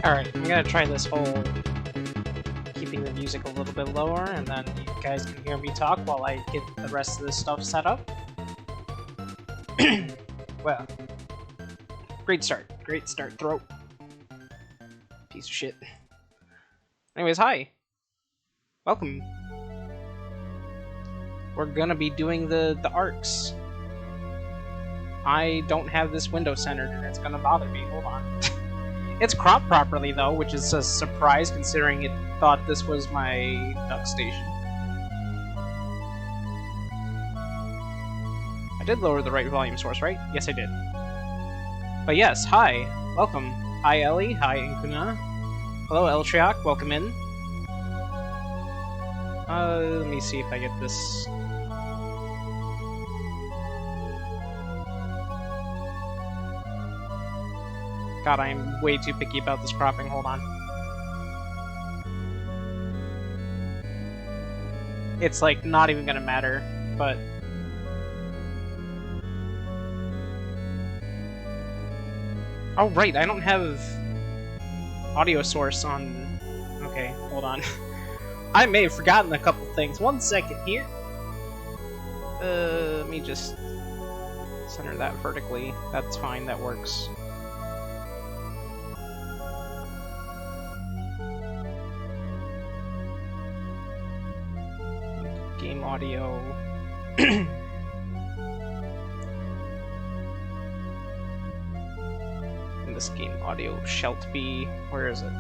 Alright, I'm gonna try this whole keeping the music a little bit lower, and then you guys can hear me talk while I get the rest of this stuff set up. Well, great start. Great start, throat. Piece of shit. Anyways, hi. Welcome. We're gonna be doing the arcs. I don't have this window centered and it's gonna bother me. Hold on. It's cropped properly though, which is a surprise considering it thought this was my duck station. I did lower the right volume source, right? Yes, I did. But yes, hi. Welcome. Hi, Ellie. Hi, Inkuna. Hello, Eltriok. Welcome in. Let me see if I get this. God, I'm way too picky about this cropping. Hold on. It's like not even gonna matter, but oh right, I don't have audio source on. Okay, hold on. I may have forgotten a couple things. 1 second here. Let me just center that vertically. That's fine. That works. Game audio. In this game audio shalt be. Where is it?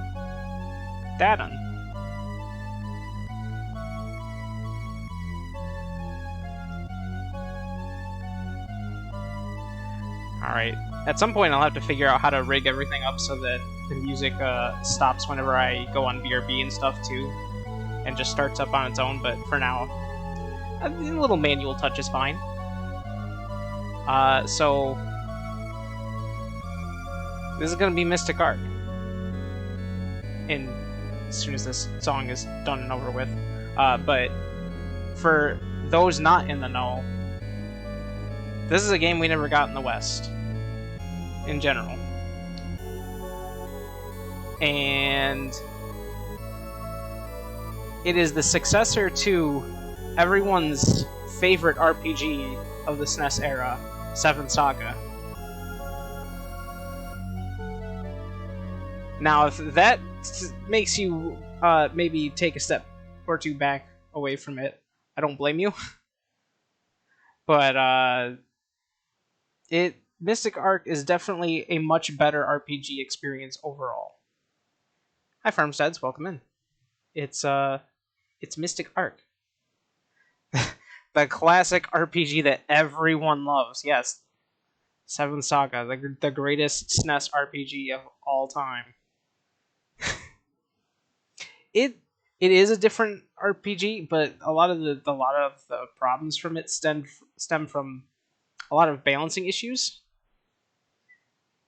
Data. Alright. At some point I'll have to figure out how to rig everything up so that the music stops whenever I go on BRB and stuff too. And just starts up on its own, but for now, a little manual touch is fine. So this is gonna be Mystic Arc. And as soon as this song is done and over with. But for those not in the know, this is a game we never got in the West. In general. And it is the successor to everyone's favorite RPG of the SNES era, Seven Saga. Now, if that makes you maybe take a step or two back away from it, I don't blame you. But Mystic Arc is definitely a much better RPG experience overall. Hi, Farmsteads, welcome in. It's Mystic Arc. The classic RPG that everyone loves. Yes. Seven Saga, the greatest SNES RPG of all time. It is a different RPG, but a lot of the problems from it stem from a lot of balancing issues.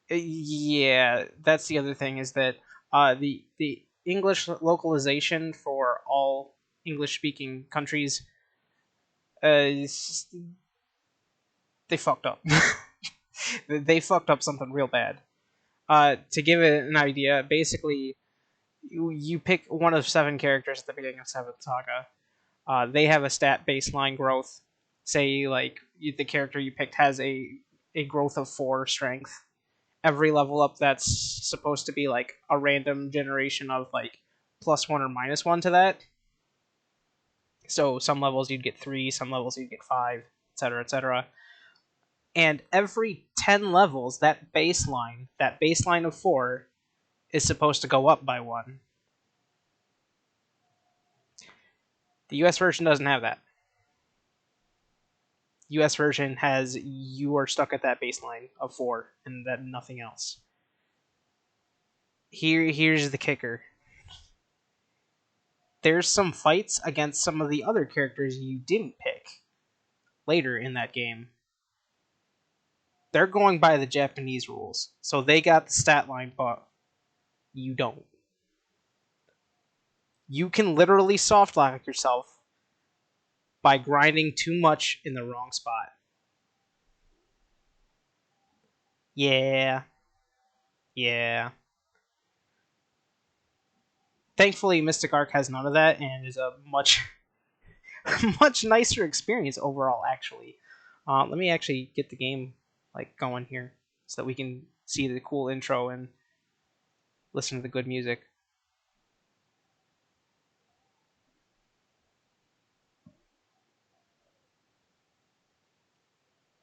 Yeah, that's the other thing is that the English localization for all English-speaking countries, they fucked up. They fucked up something real bad. To give it an idea, basically, you pick one of 7 characters at the beginning of Seventh Saga. They have a stat baseline growth. Say, like, the character you picked has a growth of 4 strength. Every level up that's supposed to be like a random generation of like +1 or -1 to that. So some levels you'd get 3, some levels you'd get 5, etc., etc. And every 10 levels, that baseline of 4, is supposed to go up by 1. The US version doesn't have that. US version has you are stuck at that baseline of 4 and that nothing else. Here's the kicker. There's some fights against some of the other characters you didn't pick later in that game. They're going by the Japanese rules, so they got the stat line, but you don't. You can literally softlock yourself by grinding too much in the wrong spot. Yeah. Thankfully, Mystic Arc has none of that and is a much much nicer experience overall. Actually, let me actually get the game like going here so that we can see the cool intro and listen to the good music.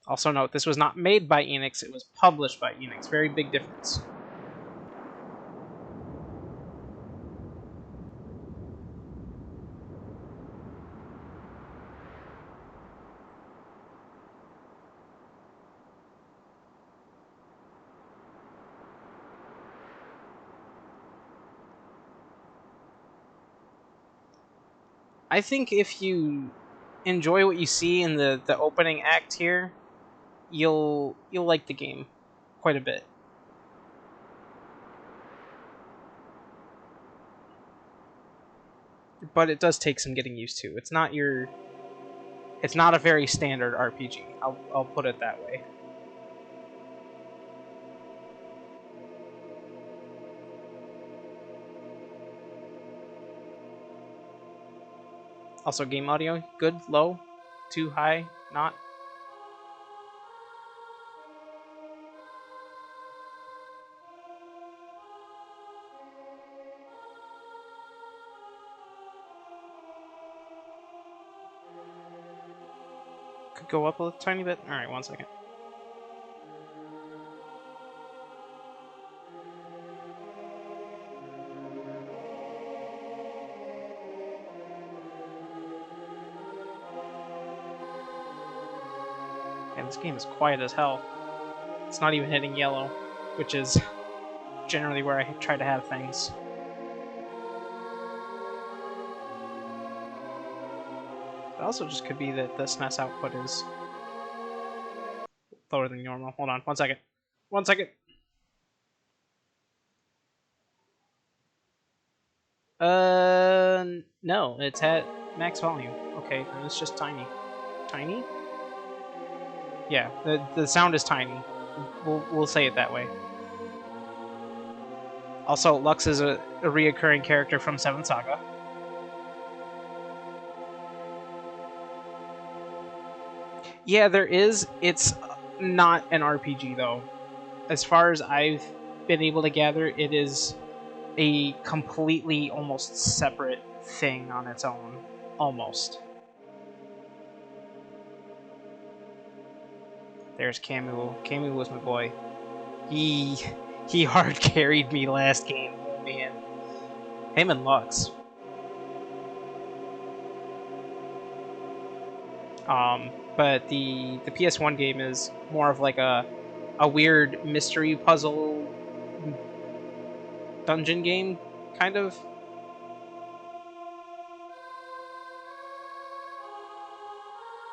Also note, this was not made by Enix, it was published by Enix. Very big difference. I think if you enjoy what you see in the opening act here, you'll like the game quite a bit. But it does take some getting used to. It's not a very standard RPG. I'll put it that way. Also, game audio, good, low, too high, not. Could go up a tiny bit. Alright, 1 second. And this game is quiet as hell. It's not even hitting yellow, which is generally where I try to have things. It also just could be that the SNES output is lower than normal. Hold on, 1 second. 1 second. No, it's at max volume. Okay, then it's just tiny. Tiny? Yeah, the sound is tiny. We'll say it that way. Also, Lux is a reoccurring character from Seventh Saga. Yeah, there is. It's not an RPG, though. As far as I've been able to gather, it is a completely, almost separate thing on its own. Almost. There's Camus. Camus was my boy. He hard carried me last game, man. Him and Lux. But the PS1 game is more of like a weird mystery puzzle dungeon game, kind of.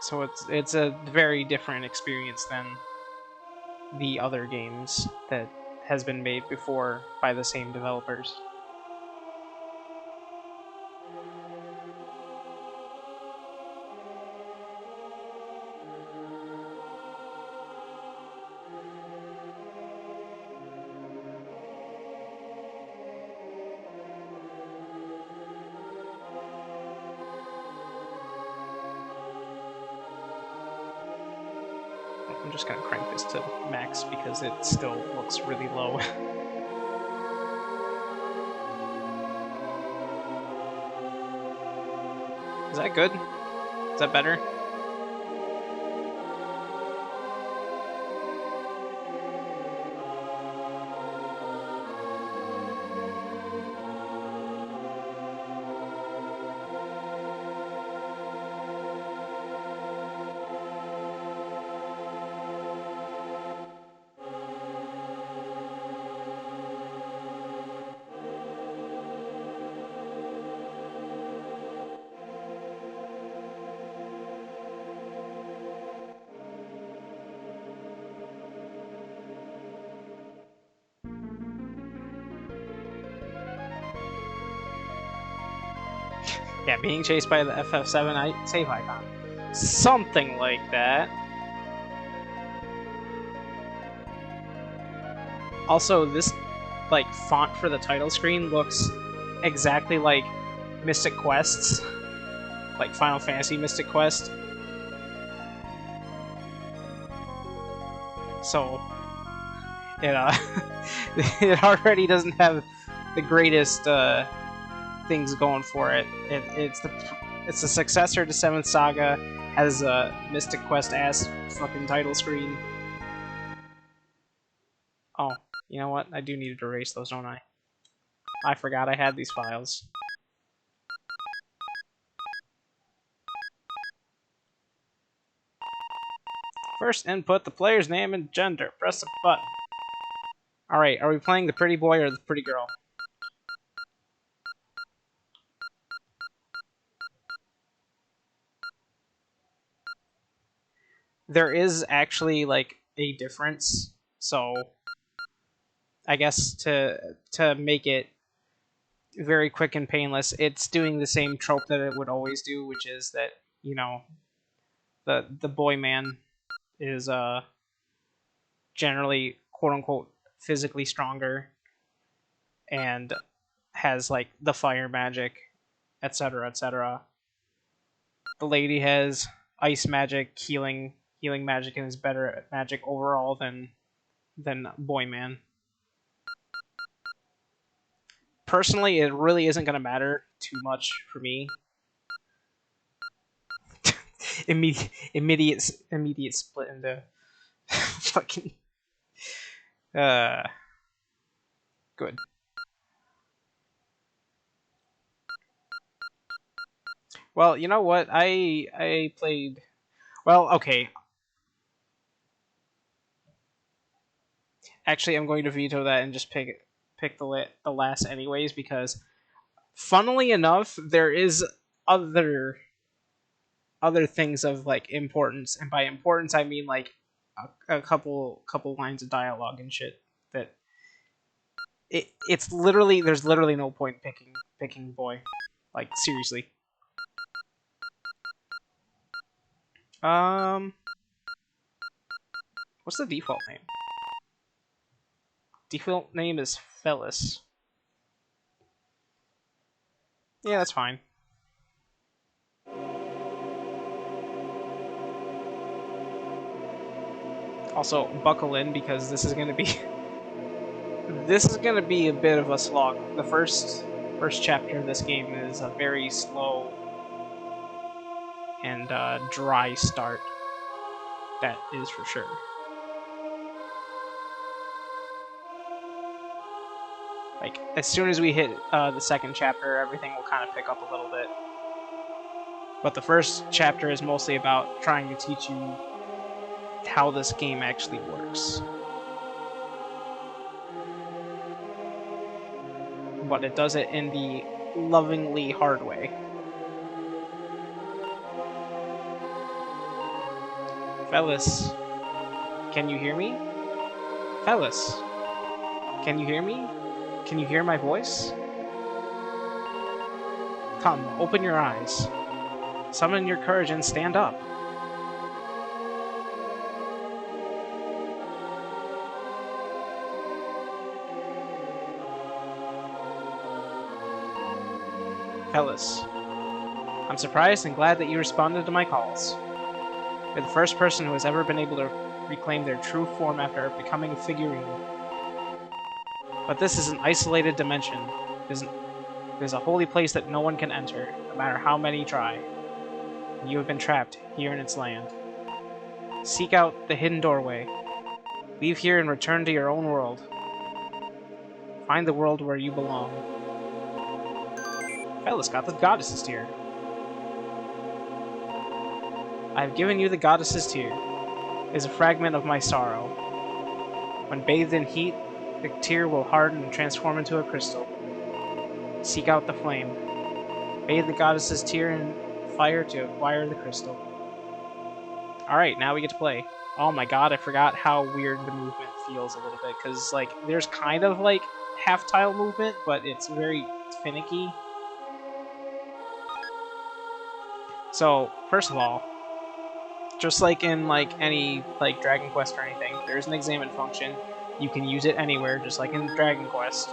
So it's a very different experience than the other games that has been made before by the same developers. I'm just gonna crank this to max because it still looks really low. Is that good? Is that better? Yeah, being chased by the FF7 save icon. Something like that. Also, this like font for the title screen looks exactly like Mystic Quests, like Final Fantasy Mystic Quest. So it it already doesn't have the greatest things going for it. It's the successor to Seventh Saga, has a Mystic Quest ass fucking title screen. Oh, you know what? I do need to erase those, don't I? I forgot I had these files. First, input the player's name and gender. Press the button. Alright, are we playing the pretty boy or the pretty girl? There is actually, like, a difference. So, I guess to make it very quick and painless, it's doing the same trope that it would always do, which is that, you know, the boy man is generally quote unquote physically stronger and has like the fire magic, etc., etc. The lady has ice magic, healing magic, and is better at magic overall than boy man. Personally, it really isn't going to matter too much for me. immediate split into fucking uh good. Well, you know what? I played. Well, okay. Actually, I'm going to veto that and just pick the last anyways because, funnily enough, there is other things of like importance, and by importance I mean like a couple lines of dialogue and shit that it's literally there's literally no point picking boy, like seriously. Um, what's the default name? Default name is Felis. Yeah, that's fine. Also, buckle in because this is gonna be this is gonna be a bit of a slog. The first chapter of this game is a very slow and dry start. That is for sure. Like as soon as we hit the second chapter, everything will kind of pick up a little bit. But the first chapter is mostly about trying to teach you how this game actually works. But it does it in the lovingly hard way. Felis, can you hear me? Felis, can you hear me? Can you hear my voice? Come, open your eyes. Summon your courage and stand up. Felis, I'm surprised and glad that you responded to my calls. You're the first person who has ever been able to reclaim their true form after becoming a figurine. But this is an isolated dimension. There's a holy place that no one can enter, no matter how many try. And you have been trapped here in its land. Seek out the hidden doorway. Leave here and return to your own world. Find the world where you belong. Felis got the goddess's tear. I have given you the goddess's tear. It is a fragment of my sorrow. When bathed in heat, the tear will harden and transform into a crystal. Seek out the flame. Bathe the goddess's tear in fire to acquire the crystal. Alright, now we get to play. Oh my god, I forgot how weird the movement feels a little bit, because, like, there's kind of, like, half-tile movement, but it's very finicky. So, first of all, just like in, like, any, like, Dragon Quest or anything, there's an examine function. You can use it anywhere, just like in Dragon Quest.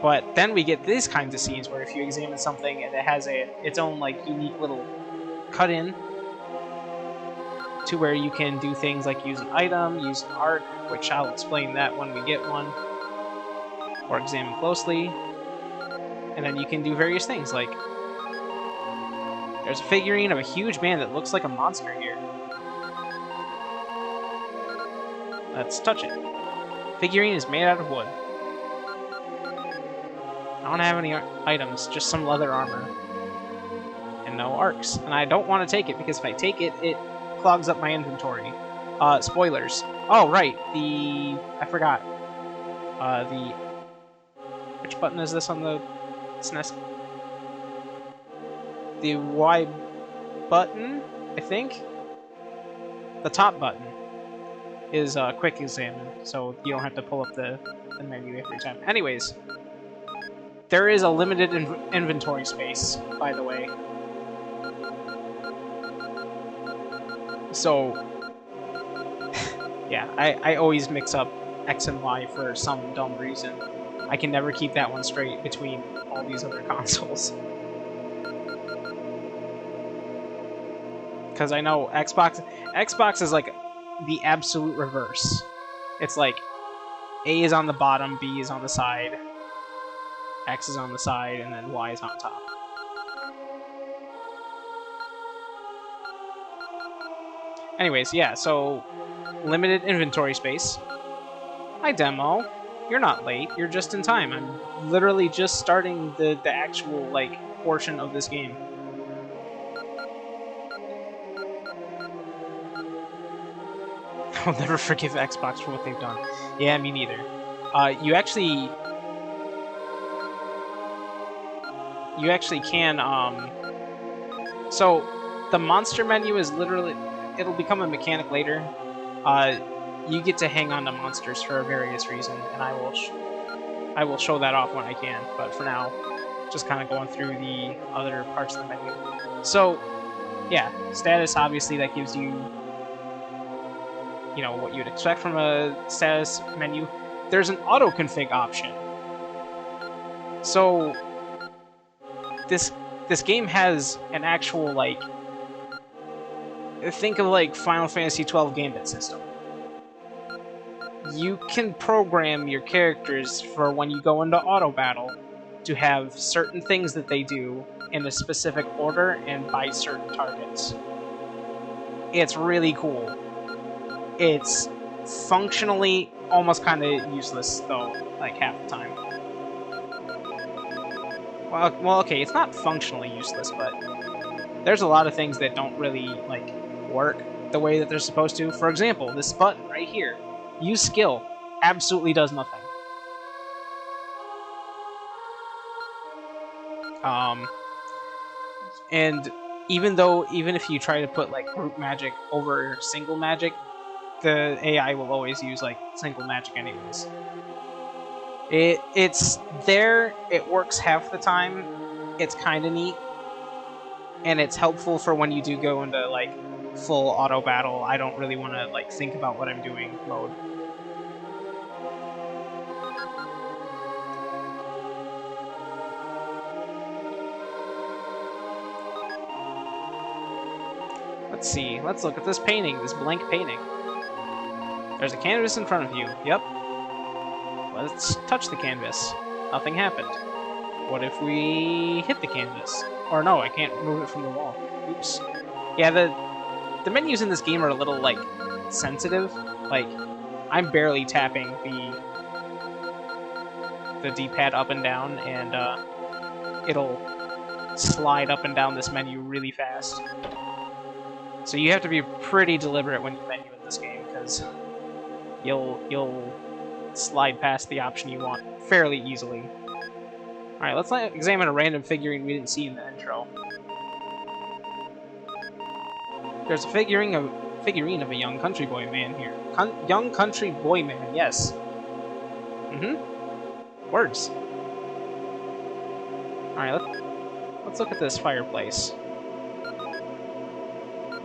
But then we get these kinds of scenes where if you examine something and it has its own like unique little cut-in to where you can do things like use an item, use an arc, which I'll explain that when we get one, or examine closely, and then you can do various things like there's a figurine of a huge man that looks like a monster here. Let's touch it. Figurine is made out of wood. I don't have any items, just some leather armor. And no arcs. And I don't want to take it, because if I take it, it clogs up my inventory. Spoilers. Oh, right, I forgot. Which button is this on the SNES? The Y button, I think? The top button is quick examine, so you don't have to pull up the menu every time. Anyways, there is a limited inventory space, by the way. So, yeah, I always mix up X and Y for some dumb reason. I can never keep that one straight between all these other consoles. Because I know Xbox is like the absolute reverse. It's like A is on the bottom, B is on the side, X is on the side, and then Y is on top. Anyways, yeah, so limited inventory space. Hi, Demo. You're not late. You're just in time. I'm literally just starting the actual, like, portion of this game. I'll never forgive Xbox for what they've done. Yeah, me neither. You actually can, so, the monster menu is literally, it'll become a mechanic later. You get to hang on to monsters for various reasons, and I will show that off when I can, but for now, just kind of going through the other parts of the menu. So, yeah, status, obviously, that gives you, you know, what you'd expect from a status menu. There's an auto-config option. So, this game has an actual, like, think of, like, Final Fantasy XII Gambit system. You can program your characters for when you go into auto battle to have certain things that they do in a specific order and by certain targets. It's really cool. It's functionally almost kind of useless, though, like half the time. Well, okay, it's not functionally useless, but there's a lot of things that don't really, like, work the way that they're supposed to. For example, this button right here, use skill, absolutely does nothing. And even if you try to put, like, group magic over single magic, the AI will always use, like, single magic anyways. It's there, it works half the time, it's kind of neat, and it's helpful for when you do go into, like, full auto battle, I don't really want to, like, think about what I'm doing mode. Let's see, let's look at this painting, this blank painting. There's a canvas in front of you, yep. Let's touch the canvas. Nothing happened. What if we hit the canvas? Or no, I can't move it from the wall. Oops. Yeah, the menus in this game are a little, like, sensitive. Like, I'm barely tapping the D-pad up and down, and it'll slide up and down this menu really fast. So you have to be pretty deliberate when you menu in this game, because you'll slide past the option you want fairly easily. Alright, let's examine a random figurine we didn't see in the intro. There's a figurine of a young country boy man here. Young country boy man, yes. Words. Alright, let's look at this fireplace.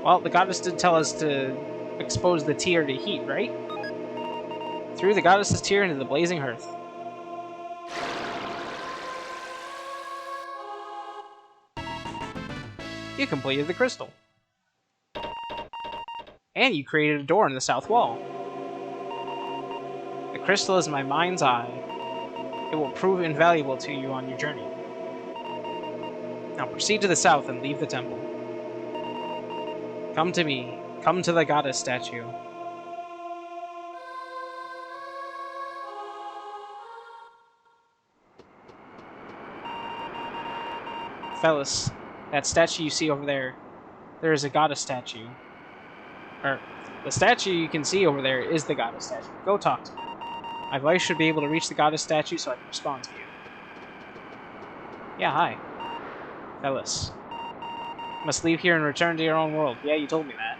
Well, the goddess did tell us to expose the tear to heat, right? Threw the goddess's tear into the blazing hearth. You completed the crystal. And you created a door in the south wall. The crystal is my mind's eye. It will prove invaluable to you on your journey. Now proceed to the south and leave the temple. Come to me. Come to the goddess statue. Fellas, that statue you see over there, there is a goddess statue. Or, the statue you can see over there is the goddess statue. Go talk to her. My voice should be able to reach the goddess statue so I can respond to you. Yeah, hi. Fellas. Must leave here and return to your own world. Yeah, you told me that.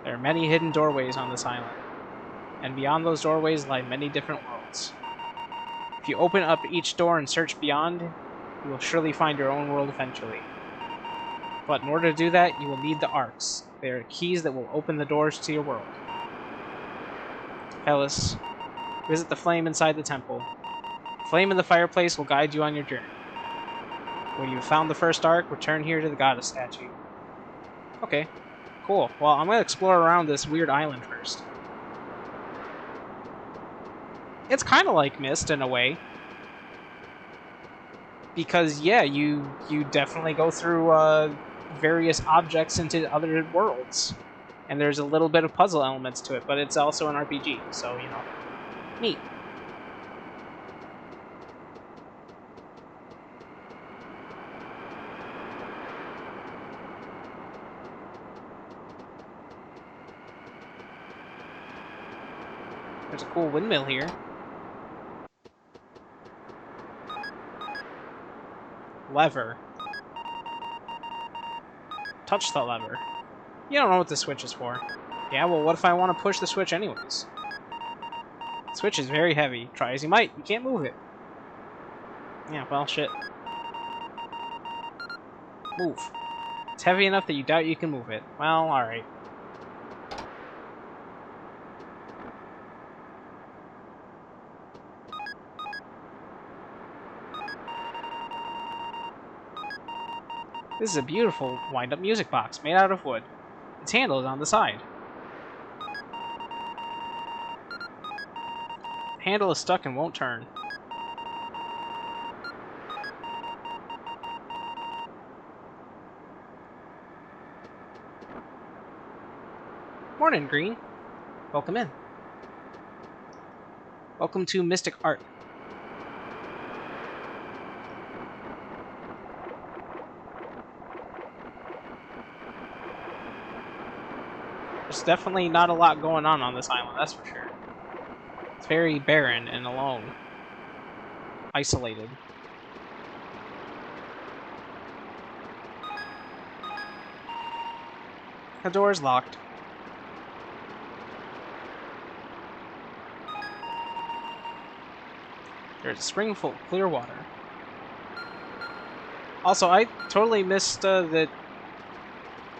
There are many hidden doorways on this island, and beyond those doorways lie many different worlds. If you open up each door and search beyond, you will surely find your own world eventually. But in order to do that, you will need the arcs. They are keys that will open the doors to your world. Hellas, visit the flame inside the temple. The flame in the fireplace will guide you on your journey. When you have found the first arc, return here to the goddess statue. Okay, cool. Well, I'm going to explore around this weird island first. It's kind of like Myst in a way. Because, yeah, you definitely go through various objects into other worlds. And there's a little bit of puzzle elements to it, but it's also an RPG, so, you know, neat. There's a cool windmill here. Lever. Touch the lever. You don't know what the switch is for. Yeah, well, what if I want to push the switch anyways? The switch is very heavy. Try as you might, you can't move it. Yeah, well, shit. Move. It's heavy enough that you doubt you can move it. Well, alright. This is a beautiful wind-up music box made out of wood. Its handle is on the side. The handle is stuck and won't turn. Morning, Green. Welcome in. Welcome to Mystic Art. There's definitely not a lot going on this island, that's for sure. It's very barren and alone. Isolated. The door is locked. There's a spring full of clear water. Also, I totally missed that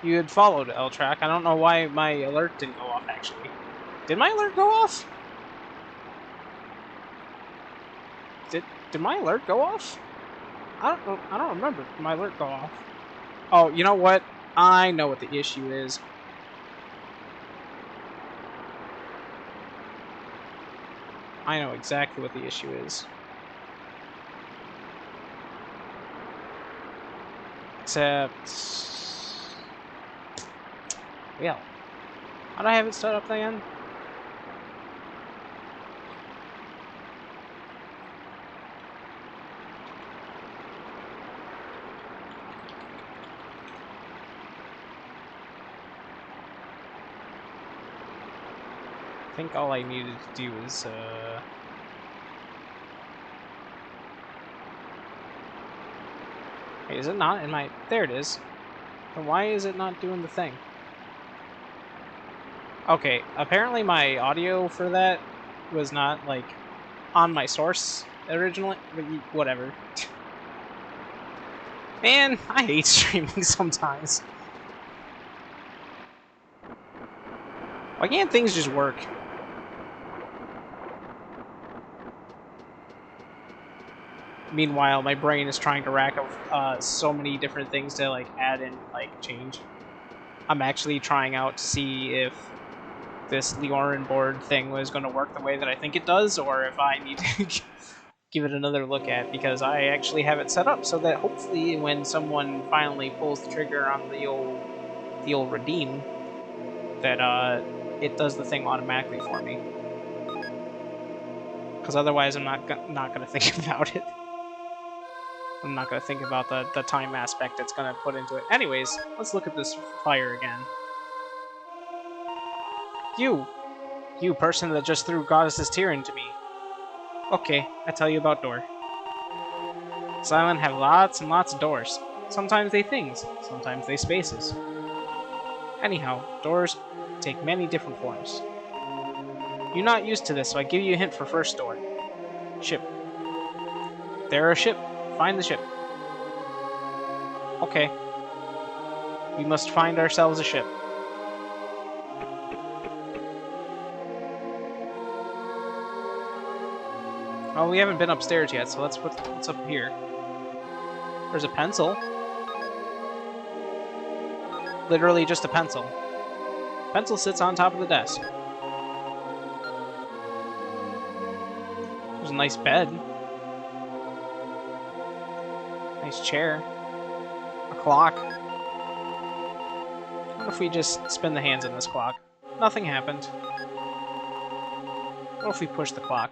you had followed L-Track. I don't know why my alert didn't go off, actually. Did my alert go off? Did my alert go off? I don't remember. Did my alert go off? Oh, you know what? I know what the issue is. I know exactly what the issue is. Except... well, how do I have it set up again? I think all I needed to do is, Wait, is it not in my... There it is. Then why is it not doing the thing? Okay, apparently my audio for that was not, like, on my source originally, but whatever. Man, I hate streaming sometimes. Why can't things just work? Meanwhile, my brain is trying to rack up so many different things to like add and like change. I'm actually trying out to see if this Leorin board thing was going to work the way that I think it does, or if I need to give it another look at, because I actually have it set up so that hopefully when someone finally pulls the trigger on the old redeem, that it does the thing automatically for me. Because otherwise I'm not going to think about it. I'm not going to think about the time aspect it's going to put into it. Anyways, let's look at this fire again. You person that just threw Goddess's Tear into me. Okay, I tell you about door. This island have lots and lots of doors. Sometimes they things, sometimes they spaces. Anyhow, doors take many different forms. You're not used to this, so I give you a hint for first door. Ship. There a ship. Find the ship. Okay. We must find ourselves a ship. Well, we haven't been upstairs yet, so let's put what's up here. There's a pencil. Literally just a pencil. Pencil sits on top of the desk. There's a nice bed. Nice chair. A clock. What if we just spin the hands on this clock? Nothing happened. What if we push the clock?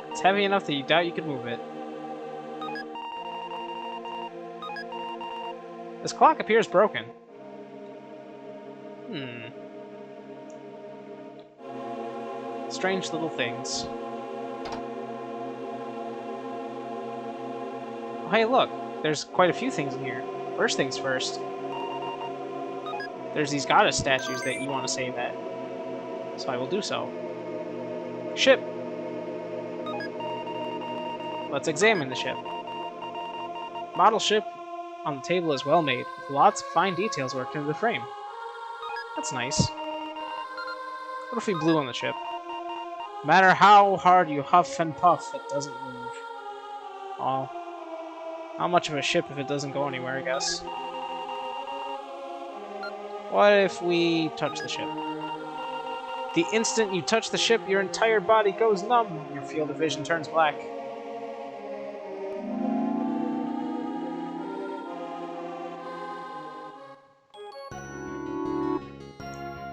It's heavy enough that you doubt you could move it. This clock appears broken. Strange little things. Oh, hey, look! There's quite a few things in here. First things first. There's these goddess statues that you want to save at. So I will do so. Ship! Let's examine the ship. Model ship on the table is well made, with lots of fine details worked into the frame. That's nice. What if we blew on the ship? No matter how hard you huff and puff, it doesn't move. Oh. Not much of a ship if it doesn't go anywhere, I guess. What if we touch the ship? The instant you touch the ship, your entire body goes numb. Your field of vision turns black.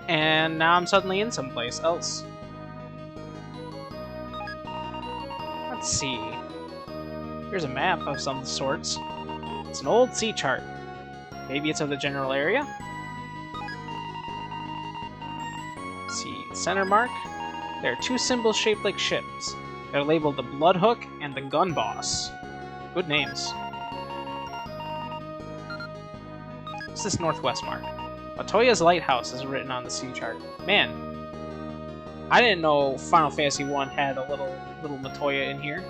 And now I'm suddenly in someplace else. Let's see. Here's a map of some sorts. It's an old sea chart. Maybe it's of the general area? Let's see. Center mark. There are two symbols shaped like ships. They're labeled the Bloodhook and the Gun Boss. Good names. What's this northwest mark? Matoya's Lighthouse is written on the sea chart. Man, I didn't know Final Fantasy 1 had a little Matoya in here.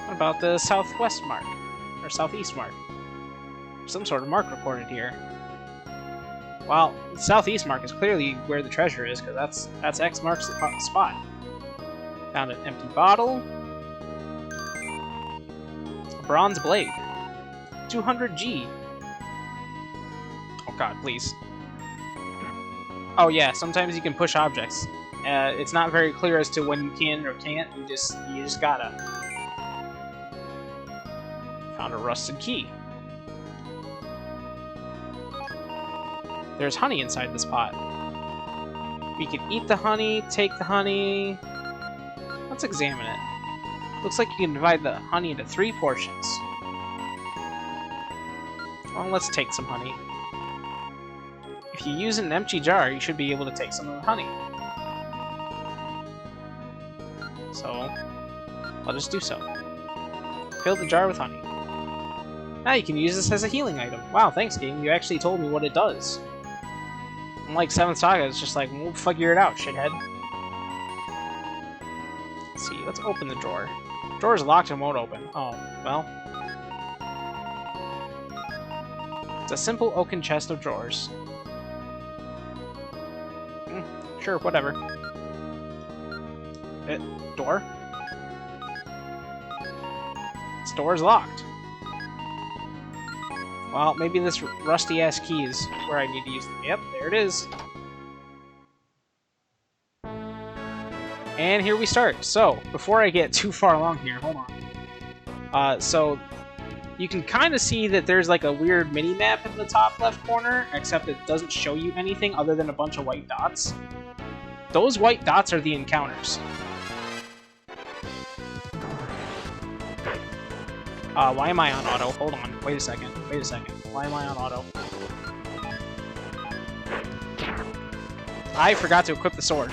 What about the southwest mark? Or southeast mark? Some sort of mark recorded here. Well, the southeast mark is clearly where the treasure is, because that's X marks the spot. Found an empty bottle. A bronze blade. 200G. Oh god, please. Oh yeah, sometimes you can push objects. It's not very clear as to when you can or can't. You just gotta. Found a rusted key. There's honey inside this pot. We can eat the honey, take the honey. Let's examine it. Looks like you can divide the honey into 3 portions. Well, let's take some honey. If you use an empty jar, you should be able to take some of the honey. So, let us do so. Fill the jar with honey. Now you can use this as a healing item. Wow, thanks game, you actually told me what it does. Unlike 7th Saga, it's just like, we'll figure it out, shithead. Let's see, let's open the drawer. The drawer is locked and won't open. Oh, well. It's a simple oaken chest of drawers. Sure, whatever. Door? This door is locked. Well, maybe this rusty-ass key is where I need to use them. Yep, there it is. And here we start. So, before I get too far along here, hold on. So, you can kind of see that there's like a weird mini-map in the top left corner, except it doesn't show you anything other than a bunch of white dots. Those white dots are the encounters. Why am I on auto? Hold on. Wait a second. Wait a second. Why am I on auto? I forgot to equip the sword.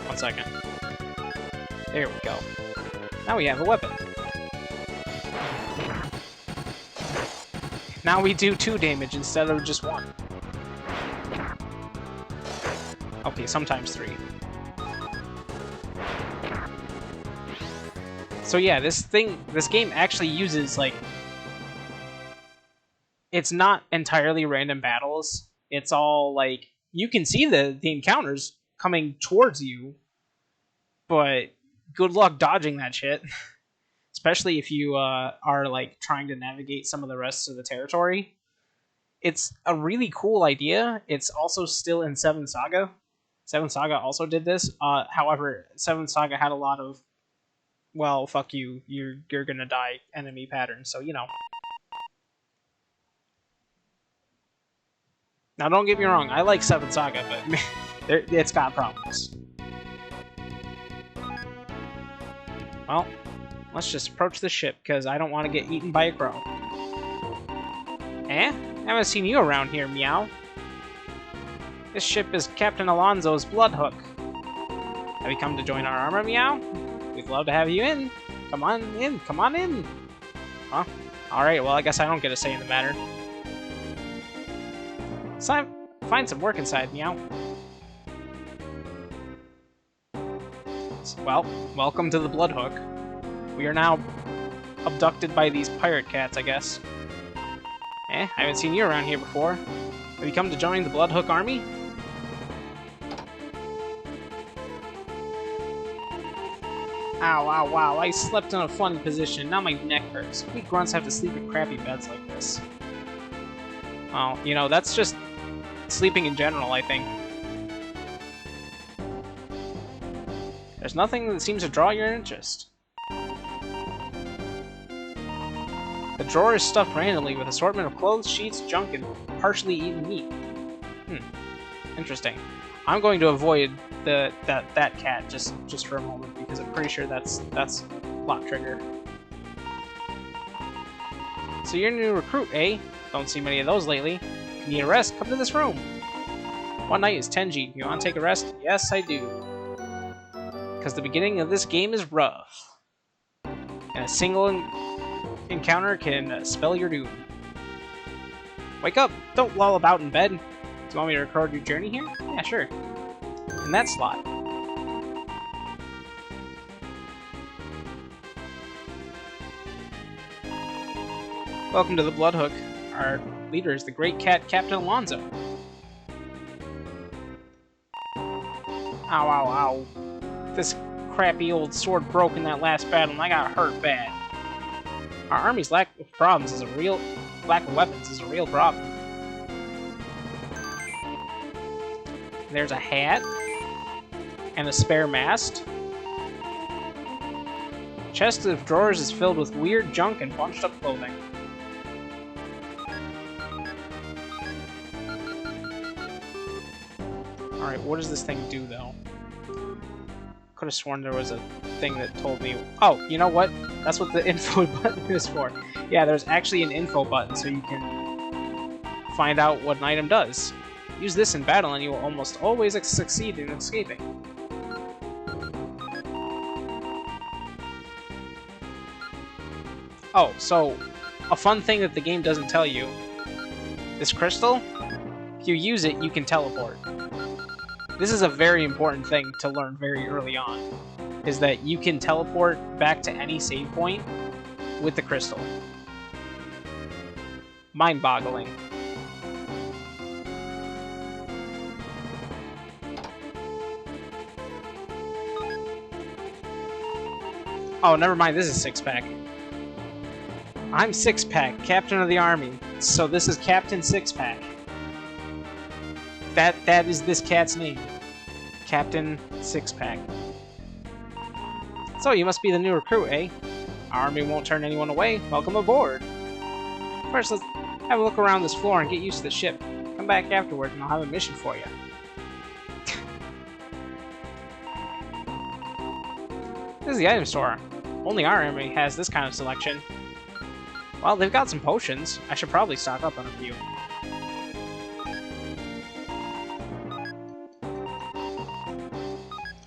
One second. There we go. Now we have a weapon. Now we do 2 damage instead of just 1. Okay, sometimes 3. So yeah, this game actually uses, like... It's not entirely random battles. It's all, like... You can see the encounters coming towards you, but good luck dodging that shit. Especially if you are, like, trying to navigate some of the rest of the territory. It's a really cool idea. It's also still in 7 Saga. 7 Saga also did this. However, 7 Saga had a lot of, well, fuck you, you're gonna die enemy patterns, so, you know. Now, don't get me wrong, I like 7 Saga, but it's got problems. Well, let's just approach the ship, because I don't want to get eaten by a crow. Eh? Haven't seen you around here, Meow. This ship is Captain Alonzo's Bloodhook. Have you come to join our armor, Meow? We'd love to have you in. Come on in, come on in. Huh? Alright, well, I guess I don't get a say in the matter. So, find some work inside, Meow. Well, welcome to the Bloodhook. We are now abducted by these pirate cats, I guess. Eh, I haven't seen you around here before. Have you come to join the Bloodhook army? Ow, ow, wow, I slept in a funny position, now my neck hurts. We grunts have to sleep in crappy beds like this. Well, you know, that's just sleeping in general, I think. There's nothing that seems to draw your interest. The drawer is stuffed randomly with assortment of clothes, sheets, junk, and partially eaten meat. Interesting. I'm going to avoid that cat just for a moment because I'm pretty sure that's plot trigger. So you're a new recruit, eh? Don't see many of those lately. If you need a rest, come to this room. One night is Tenji. You want to take a rest? Yes, I do. Because the beginning of this game is rough. And a single encounter can spell your doom. Wake up! Don't loll about in bed. Do you want me to record your journey here? Yeah, sure. In that slot. Welcome to the Bloodhook. Our leader is the great cat, Captain Alonzo. Ow, ow, ow. This crappy old sword broke in that last battle and I got hurt bad. Our army's lack of weapons is a real problem. There's a hat and a spare mast. Chest of drawers is filled with weird junk and bunched up clothing. Alright, what does this thing do though? Could have sworn there was a thing that told me... Oh, you know what? That's what the info button is for. Yeah, there's actually an info button so you can find out what an item does. Use this in battle and you will almost always succeed in escaping. Oh, so a fun thing that the game doesn't tell you. This crystal, if you use it, you can teleport. This is a very important thing to learn very early on, is that you can teleport back to any save point with the crystal. Mind-boggling. Oh, never mind. This is Six-Pack. I'm Six-Pack, Captain of the Army. So this is Captain Six-Pack. That is this cat's name. Captain Six-Pack. So you must be the new recruit, eh? Our army won't turn anyone away. Welcome aboard. First, let's have a look around this floor and get used to the ship. Come back afterward and I'll have a mission for you. This is the item store. Only our army has this kind of selection. Well, they've got some potions. I should probably stock up on a few.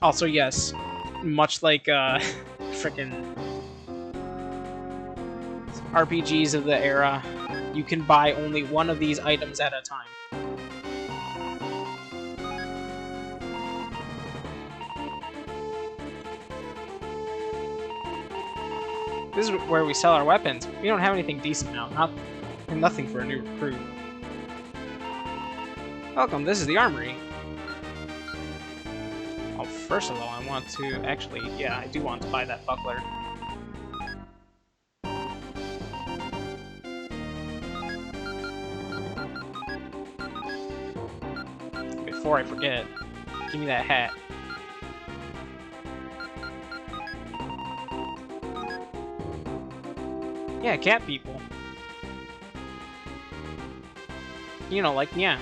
Also, yes, much like frickin' RPGs of the era, you can buy only one of these items at a time. This is where we sell our weapons. We don't have anything decent now. Nothing for a new recruit. Welcome, this is the armory. Oh, first of all, I want to actually, yeah, I do want to buy that buckler. Before I forget, give me that hat. Yeah, cat people. You know, like, yeah.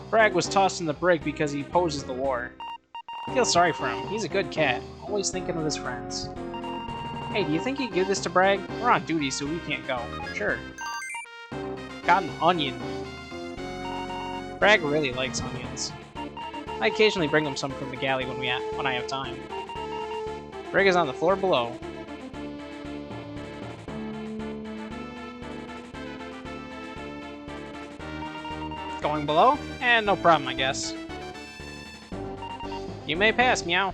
Bragg was tossed in the brig because he opposes the war. I feel sorry for him. He's a good cat, always thinking of his friends. Hey, do you think you'd give this to Bragg? We're on duty, so we can't go. Sure. Got an onion. Bragg really likes onions. I occasionally bring him some from the galley when I have time. Brig is on the floor below. Going below? And no problem, I guess. You may pass, meow.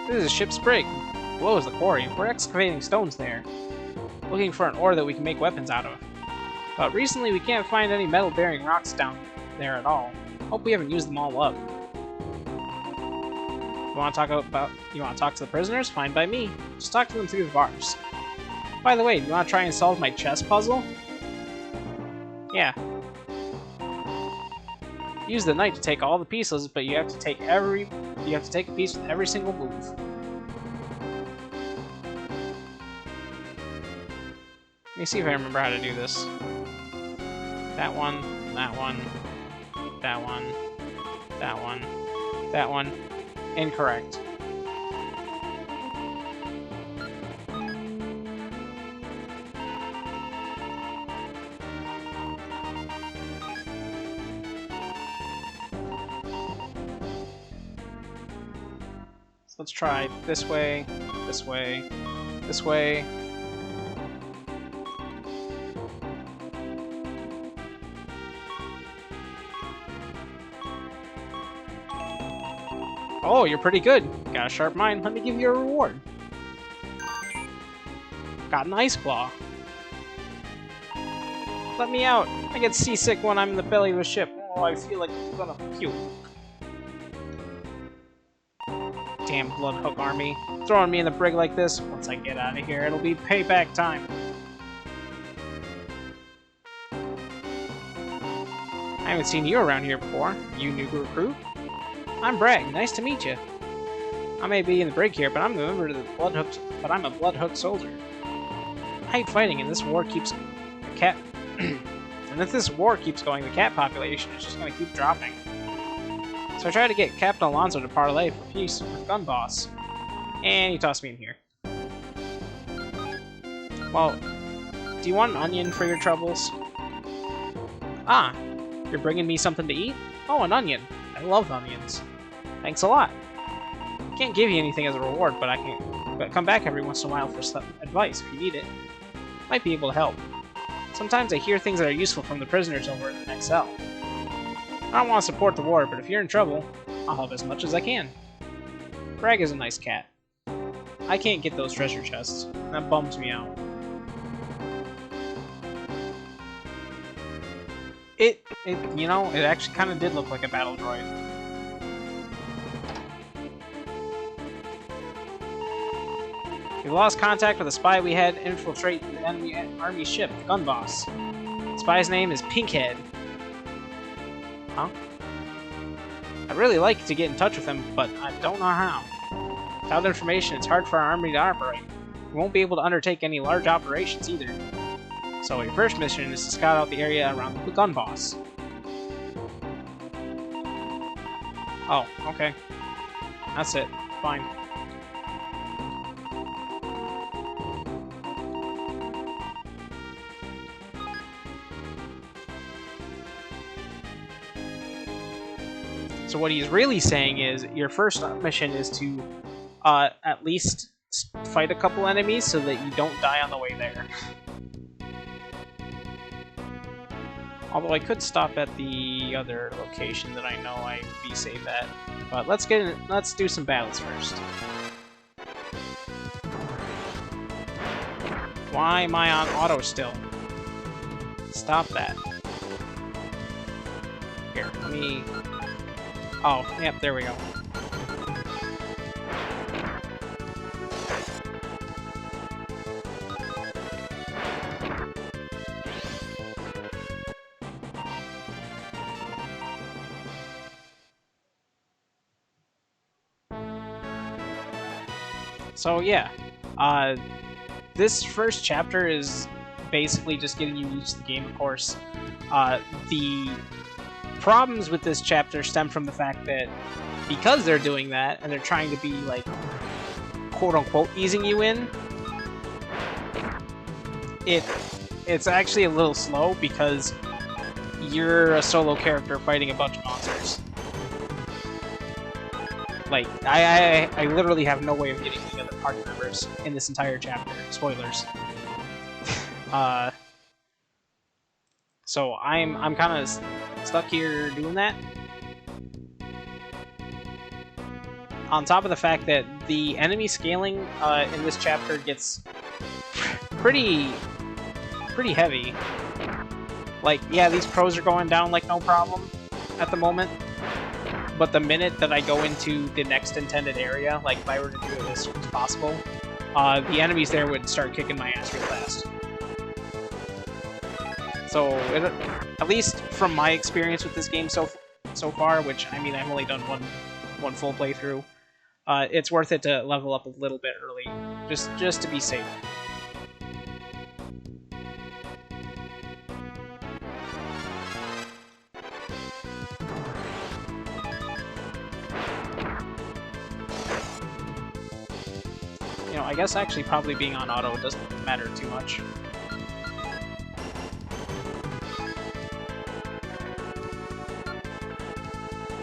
This is a ship's brig. Below is the quarry. We're excavating stones there, looking for an ore that we can make weapons out of. But recently we can't find any metal-bearing rocks down there at all. Hope we haven't used them all up. You want to talk to the prisoners? Fine by me. Just talk to them through the bars. By the way, do you want to try and solve my chess puzzle? Yeah. Use the knight to take all the pieces, but you have to take a piece with every single move. Let me see if I remember how to do this. That one, that one, that one, that one, that one. Incorrect. So let's try this way, this way, this way. Oh, you're pretty good. Got a sharp mind. Let me give you a reward. Got an ice claw. Let me out. I get seasick when I'm in the belly of a ship. Oh, I feel like I'm gonna puke. Damn Bloodhook army. Throwing me in the brig like this. Once I get out of here, it'll be payback time. I haven't seen you around here before. You new recruit? I'm Bragg. Nice to meet you. I may be in the brig here, but I'm a member of the Bloodhook. But I'm a Bloodhook soldier. I hate fighting, and this war keeps the cat. And if this war keeps going, the cat population is just going to keep dropping. So I tried to get Captain Alonso to parlay for peace with Gun Boss, and he tossed me in here. Well, do you want an onion for your troubles? Ah, you're bringing me something to eat? Oh, an onion. I love onions. Thanks a lot. Can't give you anything as a reward, but come back every once in a while for some advice if you need it. Might be able to help. Sometimes I hear things that are useful from the prisoners over in the next cell. I don't want to support the war, but if you're in trouble, I'll help as much as I can. Bragg is a nice cat. I can't get those treasure chests. That bums me out. you know, it actually kind of did look like a battle droid. We lost contact with a spy we had infiltrate the enemy army ship, Gun Boss. The spy's name is Pinkhead. Huh? I'd really like to get in touch with him, but I don't know how. Without information, it's hard for our army to operate. We won't be able to undertake any large operations either. So your first mission is to scout out the area around the Gun Boss. Oh, okay. That's it. Fine. So what he's really saying is your first mission is to at least fight a couple enemies so that you don't die on the way there. Although I could stop at the other location that I know I'd be safe at. But let's do some battles first. Why am I on auto still? Stop that. Here, let me... Oh, yep, there we go. So yeah, this first chapter is basically just getting you used to the game, of course. The problems with this chapter stem from the fact that because they're doing that, and they're trying to be, like, quote-unquote easing you in, it's actually a little slow because you're a solo character fighting a bunch of monsters. Like, I literally have no way of getting the other party members in this entire chapter. Spoilers. So I'm kind of stuck here doing that. On top of the fact that the enemy scaling in this chapter gets pretty heavy. Like, yeah, these pros are going down like no problem at the moment. But the minute that I go into the next intended area, like if I were to do it as soon as possible, the enemies there would start kicking my ass real fast. So, at least from my experience with this game so far, which, I mean, I've only done one full playthrough, it's worth it to level up a little bit early, just to be safe. You know, I guess actually probably being on auto doesn't matter too much.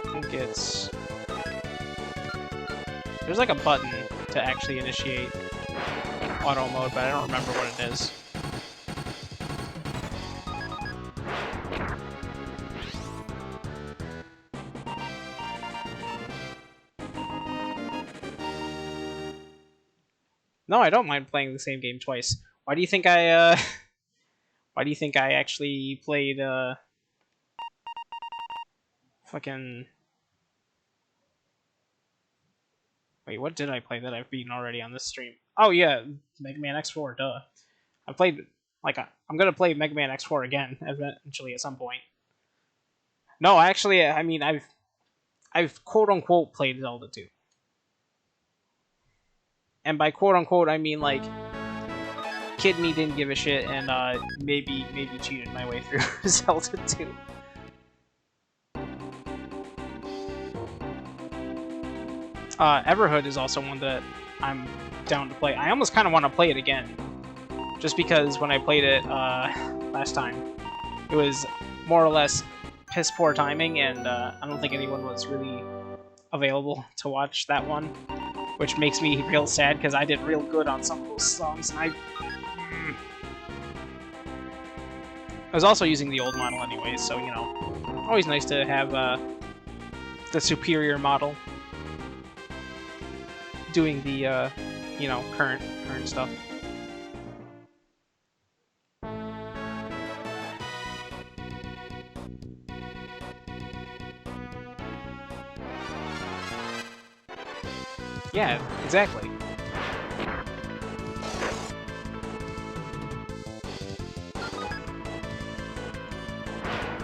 I think it's... There's like a button to actually initiate auto mode, but I don't remember what it is. No, I don't mind playing the same game twice. Why do you think I why do you think I actually played fucking... Wait, what did I play that I've beaten already on this stream? Oh yeah, Mega Man X4, duh. I played, like, I'm gonna play Mega Man X4 again, eventually at some point. No, actually, I mean, I've quote-unquote played Zelda 2. And by quote-unquote, I mean, like, Kid Me didn't give a shit and maybe cheated my way through Zelda 2. Everhood is also one that I'm down to play. I almost kind of want to play it again, just because when I played it last time, it was more or less piss poor timing, and I don't think anyone was really available to watch that one, which makes me real sad because I did real good on some of those songs, and I was also using the old model anyways, so, you know, always nice to have the superior model doing the, you know, current stuff. Yeah, exactly.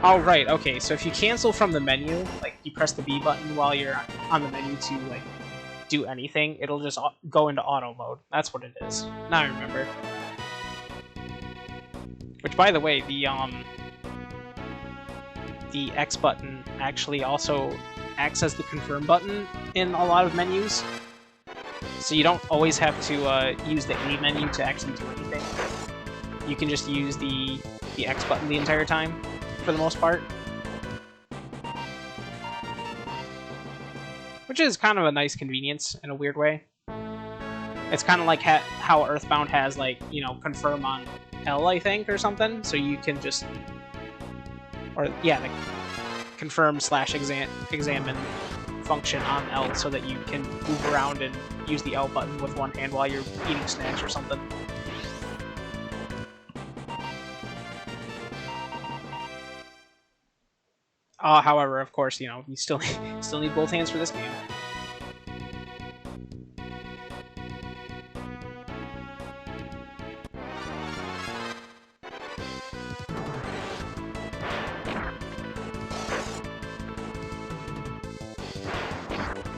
Oh, right, okay, so if you cancel from the menu, like, you press the B button while you're on the menu to, like, do anything, it'll just go into auto mode. That's what it is. Now I remember. Which, by the way, the X button actually also acts as the confirm button in a lot of menus. So you don't always have to use the A menu to actually do anything. You can just use the X button the entire time, for the most part. Which is kind of a nice convenience in a weird way. It's kind of like how Earthbound has, like, you know, confirm on L, I think, or something. So you can just... Or, yeah, the confirm/examine function on L so that you can move around and use the L button with one hand while you're eating snacks or something. However, of course, you know, you still need both hands for this game.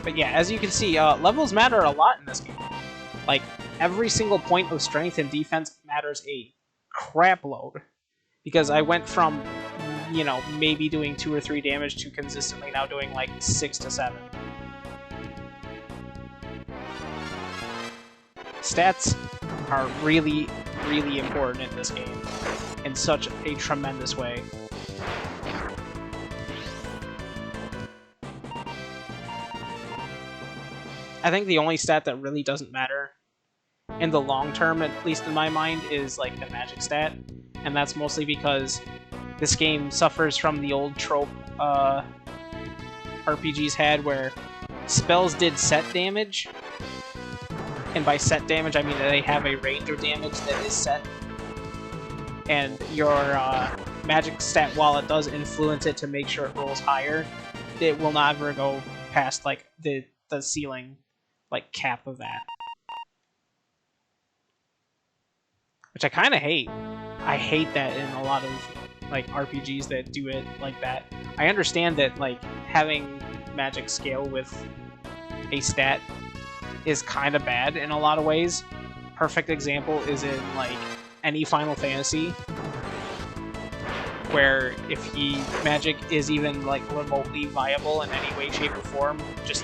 But yeah, as you can see, levels matter a lot in this game. Like, every single point of strength and defense matters a crap load. Because I went from, you know, maybe doing 2 or 3 damage to consistently now doing like 6 to 7. Stats are really, really important in this game in such a tremendous way. I think the only stat that really doesn't matter in the long term, at least in my mind, is like the magic stat. And that's mostly because this game suffers from the old trope RPGs had where spells did set damage. And by set damage, I mean that they have a range of damage that is set. And your magic stat, while it does influence it to make sure it rolls higher, it will never go past like the ceiling like cap of that. Which I kind of hate. I hate that in a lot of like RPGs that do it like that. I understand that like having magic scale with a stat is kind of bad in a lot of ways. Perfect example is in like any Final Fantasy, where if magic is even like remotely viable in any way, shape, or form, just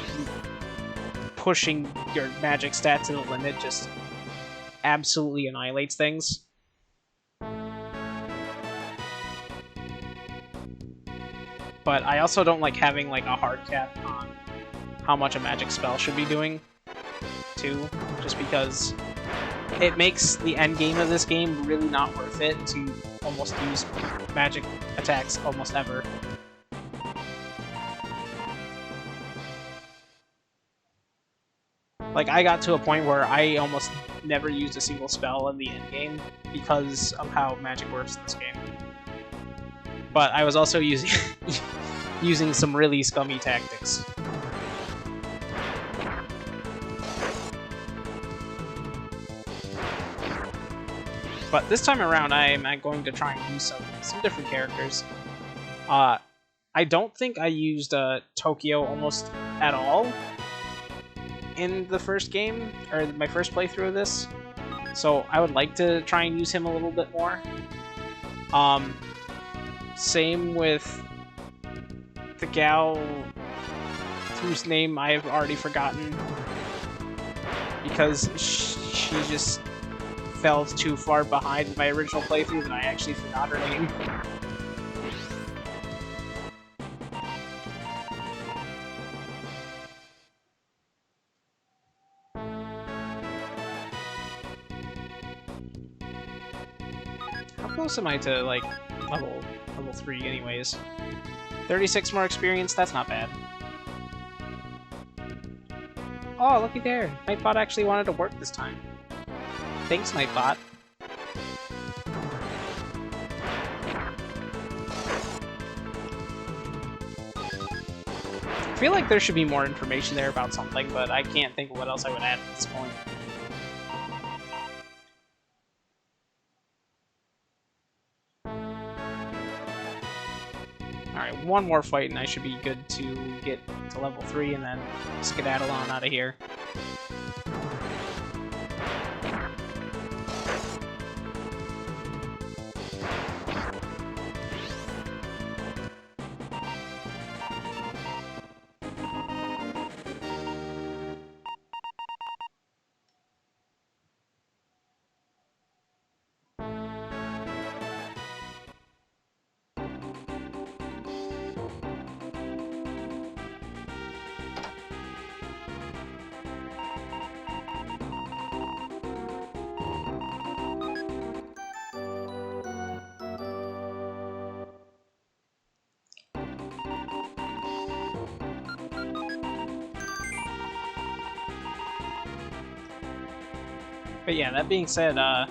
pushing your magic stats to the limit just absolutely annihilates things. But I also don't like having like a hard cap on how much a magic spell should be doing, too, just because it makes the end game of this game really not worth it to almost use magic attacks almost ever. Like, I got to a point where I almost never used a single spell in the end game because of how magic works in this game. But I was also using some really scummy tactics. But this time around, I'm going to try and use some different characters. I don't think I used Tokyo almost at all in the first game, or my first playthrough of this. So I would like to try and use him a little bit more. Same with the gal whose name I've already forgotten, because she just fell too far behind my original playthrough that I actually forgot her name. How close am I to like level 3 anyways? 36 more experience, that's not bad. Oh, looky there. Nightbot actually wanted to work this time. Thanks, Nightbot. feel like there should be more information there about something, but I can't think of what else I would add at this point. Alright, one more fight and I should be good to get to level 3 and then skedaddle on out of here. But yeah, that being said, I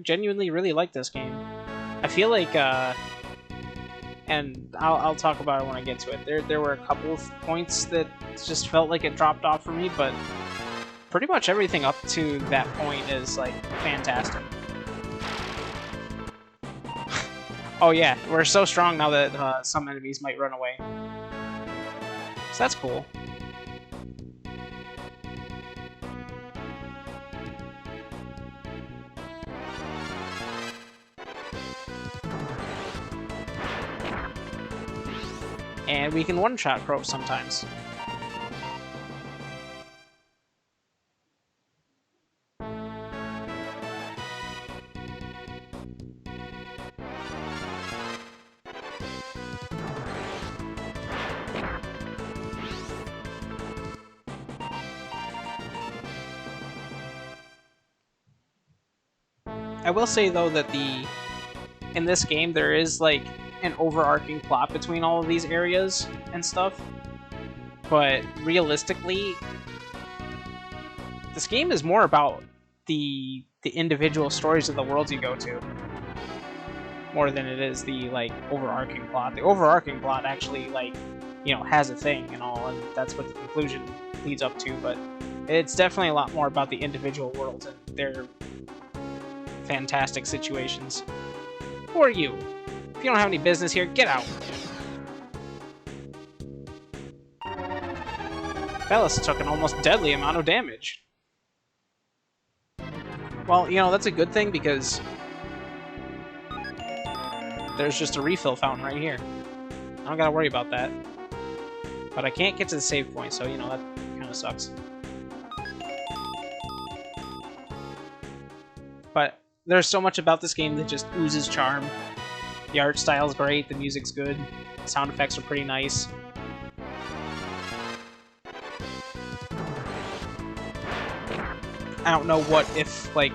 genuinely really like this game. I feel like, and I'll talk about it when I get to it. There were a couple of points that just felt like it dropped off for me, but pretty much everything up to that point is like fantastic. Oh yeah, we're so strong now that some enemies might run away. So that's cool. And we can one-shot Crow sometimes. I will say though that in this game there is like an overarching plot between all of these areas and stuff, but realistically, this game is more about the individual stories of the worlds you go to, more than it is the like overarching plot. The overarching plot actually like, you know, has a thing and all, and that's what the conclusion leads up to, but it's definitely a lot more about the individual worlds and their fantastic situations. Who are you? If you don't have any business here, get out. Felis took an almost deadly amount of damage. Well, you know, that's a good thing because there's just a refill fountain right here. I don't gotta worry about that. But I can't get to the save point, so, you know, that kind of sucks. But there's so much about this game that just oozes charm. The art style's great, the music's good, the sound effects are pretty nice. I don't know what if, like,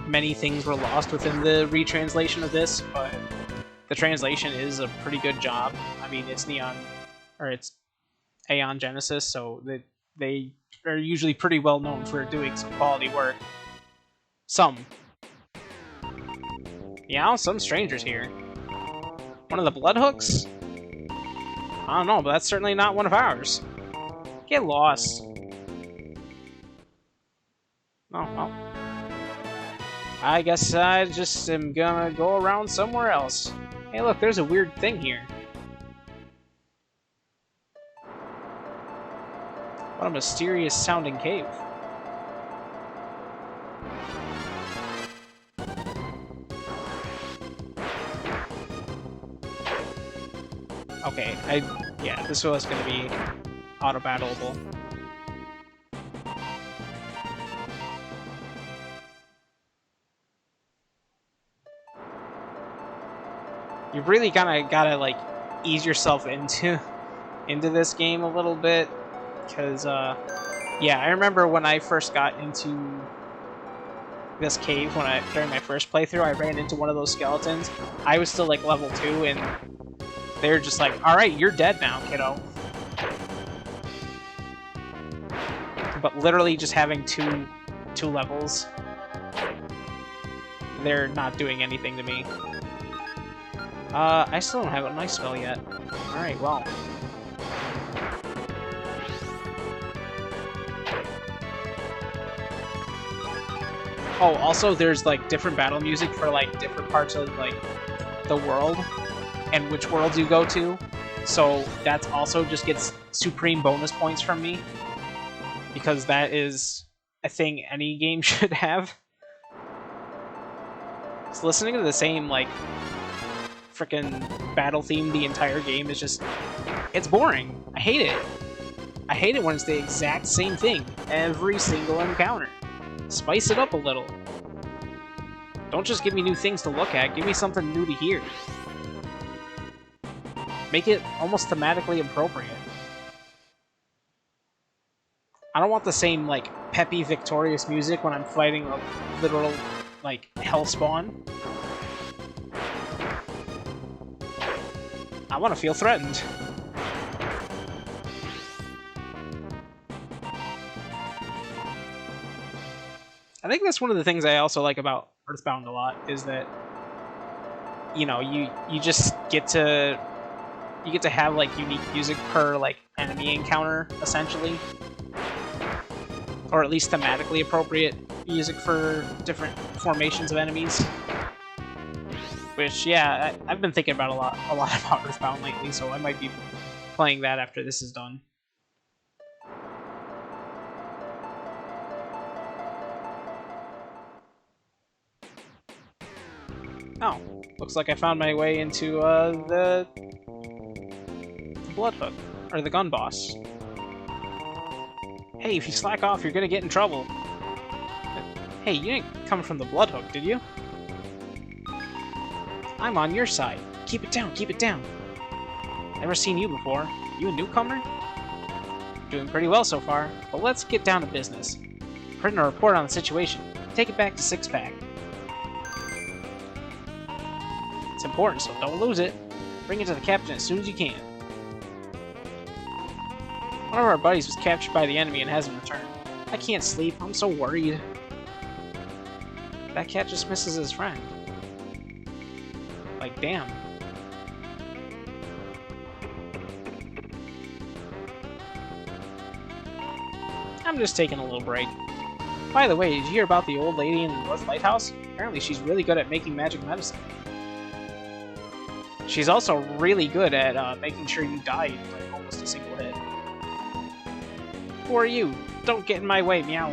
many things were lost within the retranslation of this, but the translation is a pretty good job. I mean, it's Neon, or it's Aeon Genesis, so they are usually pretty well known for doing some quality work. Some. Yeah, some strangers here. One of the Bloodhooks? I don't know, but that's certainly not one of ours. Get lost. Oh, well. I guess I just am gonna go around somewhere else. Hey look, there's a weird thing here. What a mysterious sounding cave. Okay, yeah, this was gonna be auto-battleable. You really gotta like ease yourself into this game a little bit, because yeah, I remember when I first got into this cave during my first playthrough, I ran into one of those skeletons. I was still like level 2, and they're just like, all right, you're dead now, kiddo. But literally just having two levels, they're not doing anything to me. I still don't have a nice spell yet. Alright, well. Oh, also there's like different battle music for like different parts of like the world and which worlds you go to. So that's also just gets supreme bonus points from me. Because that is a thing any game should have. So listening to the same like frickin' battle theme the entire game is just... it's boring. I hate it. I hate it when it's the exact same thing every single encounter. Spice it up a little. Don't just give me new things to look at, give me something new to hear. Make it almost thematically appropriate. I don't want the same, like, peppy, victorious music when I'm fighting a literal, like, hellspawn. I want to feel threatened. I think that's one of the things I also like about Earthbound a lot, is that, you know, you just get to... you get to have, like, unique music per, like, enemy encounter, essentially. Or at least thematically appropriate music for different formations of enemies. Which, yeah, I've been thinking about a lot about Earthbound lately, so I might be playing that after this is done. Oh, looks like I found my way into the Bloodhook, or the gun boss. Hey, if you slack off, you're gonna get in trouble. Hey, you didn't come from the Bloodhook, did you? I'm on your side. Keep it down, keep it down. Never seen you before. You a newcomer? Doing pretty well so far, but let's get down to business. Printing a report on the situation. Take it back to Six-Pack. It's important, so don't lose it. Bring it to the captain as soon as you can. One of our buddies was captured by the enemy and hasn't returned. I can't sleep, I'm so worried. That cat just misses his friend. Like, damn. I'm just taking a little break. By the way, did you hear about the old lady in the North Lighthouse? Apparently she's really good at making magic medicine. She's also really good at making sure you die in like, almost a single hit. Who are you? Don't get in my way, meow.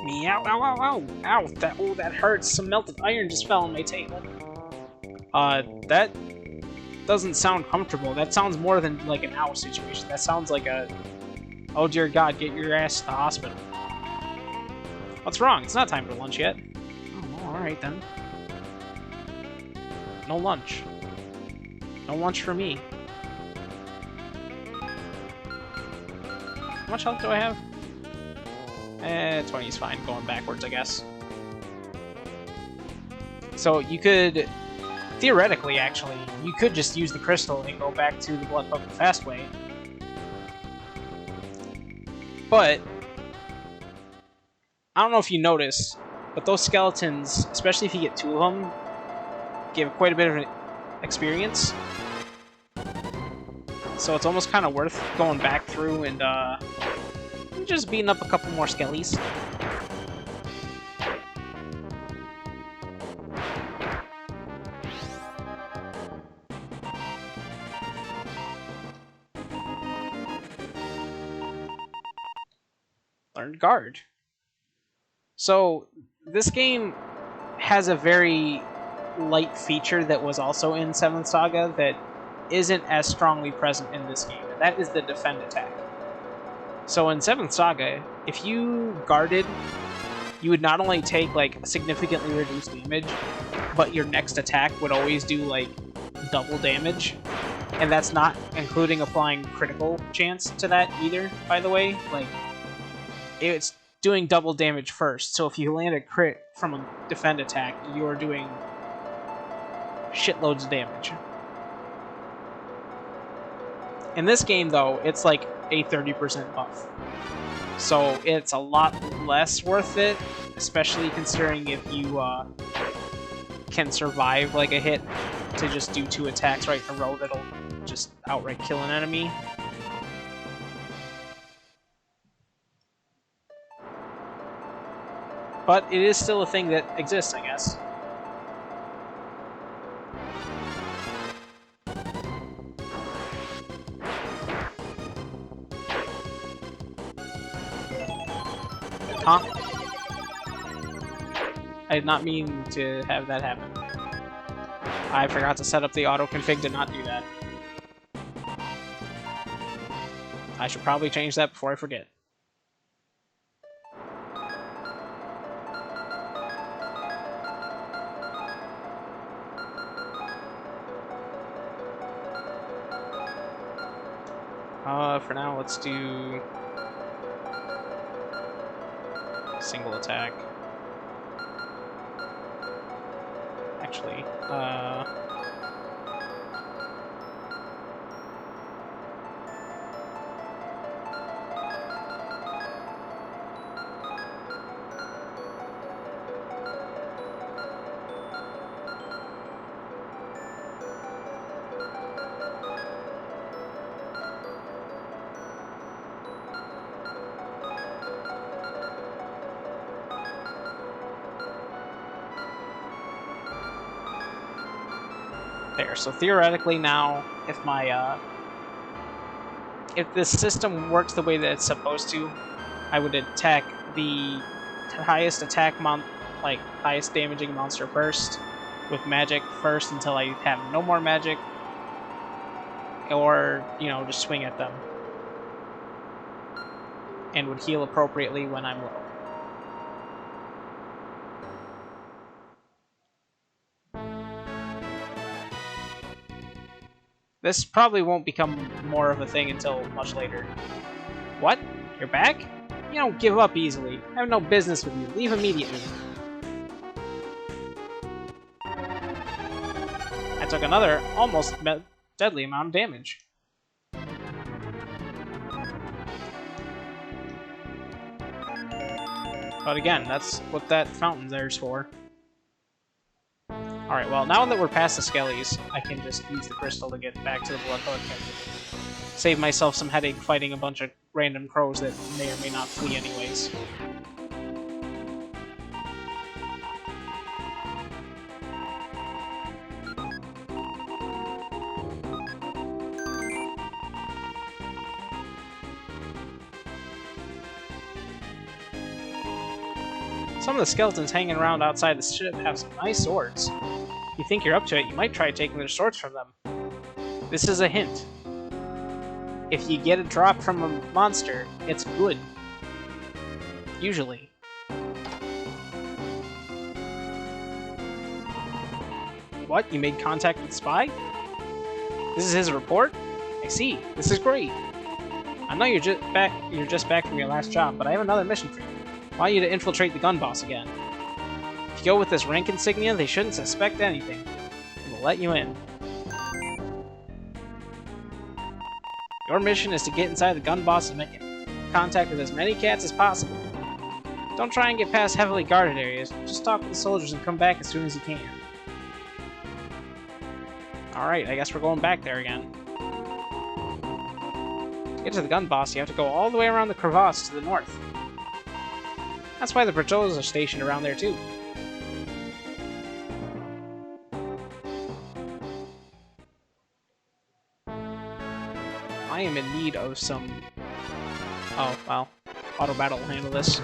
Meow, ow, ow, ow, ow, that hurts. Some melted iron just fell on my table. That doesn't sound comfortable. That sounds more than like an ow situation. That sounds like a, oh dear God, get your ass to the hospital. What's wrong? It's not time for lunch yet. Oh, alright then. No lunch. No lunch for me. How much health do I have? 20 is fine, going backwards, I guess. So you could, theoretically actually, you could just use the crystal and go back to the Bloodhook the fast way. But, I don't know if you noticed, but those skeletons, especially if you get 2 of them, give quite a bit of an experience. So it's almost kind of worth going back through and just beating up a couple more skellies. Learned Guard. So this game has a very light feature that was also in 7th Saga that isn't as strongly present in this game, and that is the defend attack. So in 7th Saga, if you guarded, you would not only take like significantly reduced damage, but your next attack would always do like double damage. And that's not including applying critical chance to that either, by the way. Like, it's doing double damage first. So if you land a crit from a defend attack, you're doing shitloads of damage. In this game, though, it's like a 30% buff. So it's a lot less worth it, especially considering if you can survive like a hit to just do 2 attacks right in a row that'll just outright kill an enemy. But it is still a thing that exists, I guess. Huh? I did not mean to have that happen. I forgot to set up the auto-config to not do that. I should probably change that before I forget. For now, let's do single attack. Actually, there. So theoretically now, if my if this system works the way that it's supposed to, I would attack the highest highest damaging monster first, with magic first until I have no more magic, or, you know, just swing at them. And would heal appropriately when I'm low. This probably won't become more of a thing until much later. What? You're back? You don't give up easily. I have no business with you. Leave immediately. I took another almost deadly amount of damage. But again, that's what that fountain there's for. Alright, well, now that we're past the Skellies, I can just use the crystal to get back to the Bloodhook and save myself some headache fighting a bunch of random crows that may or may not flee anyways. Some of the skeletons hanging around outside the ship have some nice swords. If you think you're up to it, you might try taking their swords from them. This is a hint. If you get a drop from a monster, it's good. Usually. What? You made contact with the spy? This is his report? I see. This is great. I know you're just back from your last job, but I have another mission for you. I want you to infiltrate the gun boss again. If you go with this rank insignia, they shouldn't suspect anything. We'll let you in. Your mission is to get inside the gun boss and make contact with as many cats as possible. Don't try and get past heavily guarded areas. Just talk with the soldiers and come back as soon as you can. Alright, I guess we're going back there again. To get to the gun boss, you have to go all the way around the crevasse to the north. That's why the patrols are stationed around there, too. I am in need of some... Oh, well. Auto battle will handle this.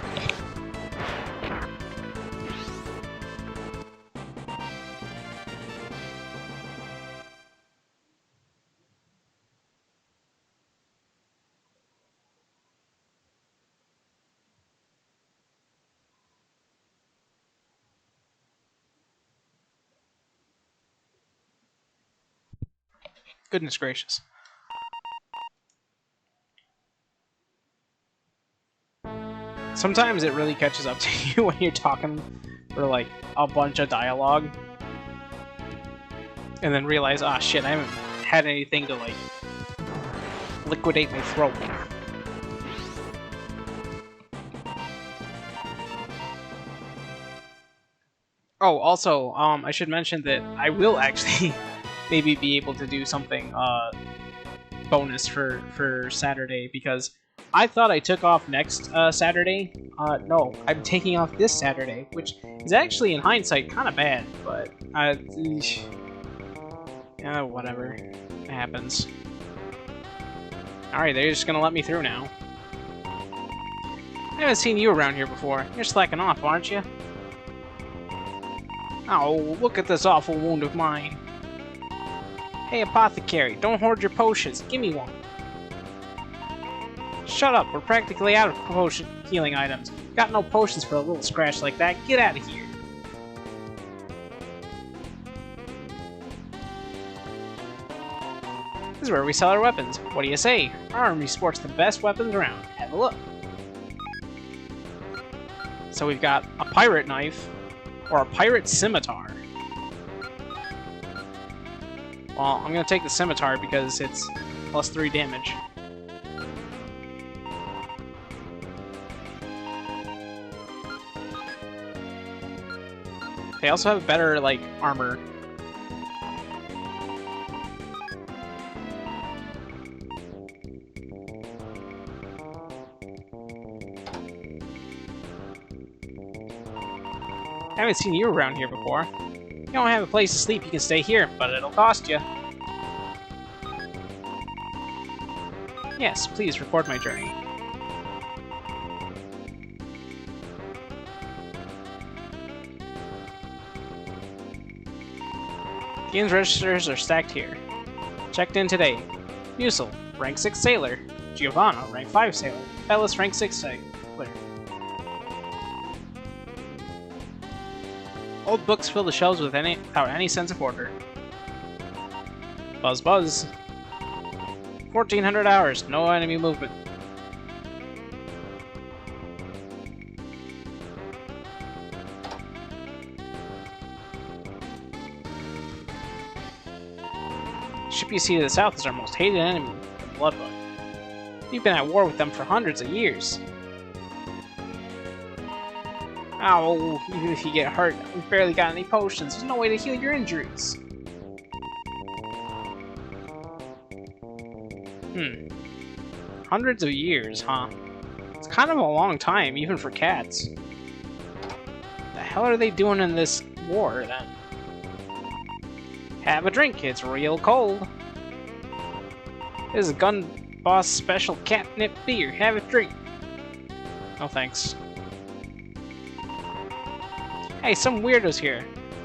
Goodness gracious. Sometimes it really catches up to you when you're talking for like a bunch of dialogue. And then realize, ah shit, I haven't had anything to like liquidate my throat. Oh, also, I should mention that I will actually maybe be able to do something bonus for Saturday, because I thought I took off next Saturday. No, I'm taking off this Saturday, which is actually in hindsight kind of bad, but yeah, whatever, it happens. All right, they're just gonna let me through now. I haven't seen you around here before. You're slacking off, aren't you? Oh, look at this awful wound of mine. Hey, apothecary, don't hoard your potions. Give me one. Shut up, we're practically out of potion healing items. Got no potions for a little scratch like that. Get out of here. This is where we sell our weapons. What do you say? Our army sports the best weapons around. Have a look. So we've got a pirate knife, or a pirate scimitar. Well, I'm gonna take the scimitar because it's plus 3 damage. They also have better, like, armor. I haven't seen you around here before. You don't have a place to sleep, you can stay here, but it'll cost you. Yes, please record my journey. The inn's registers are stacked here. Checked in today. Musil, rank 6 sailor. Giovanna, rank 5 sailor. Bellis, rank 6 sailor. Old books fill the shelves without any sense of order. Buzz buzz. 1400 hours, no enemy movement. Ship you see to the south is our most hated enemy, the Bloodbug. We've been at war with them for hundreds of years. Ow, even if you get hurt, we've barely got any potions. There's no way to heal your injuries. Hundreds of years, huh? It's kind of a long time, even for cats. The hell are they doing in this war, then? Have a drink, it's real cold. This is Gun Boss Special Catnip Beer. Have a drink. No thanks. Hey, some weirdo's here.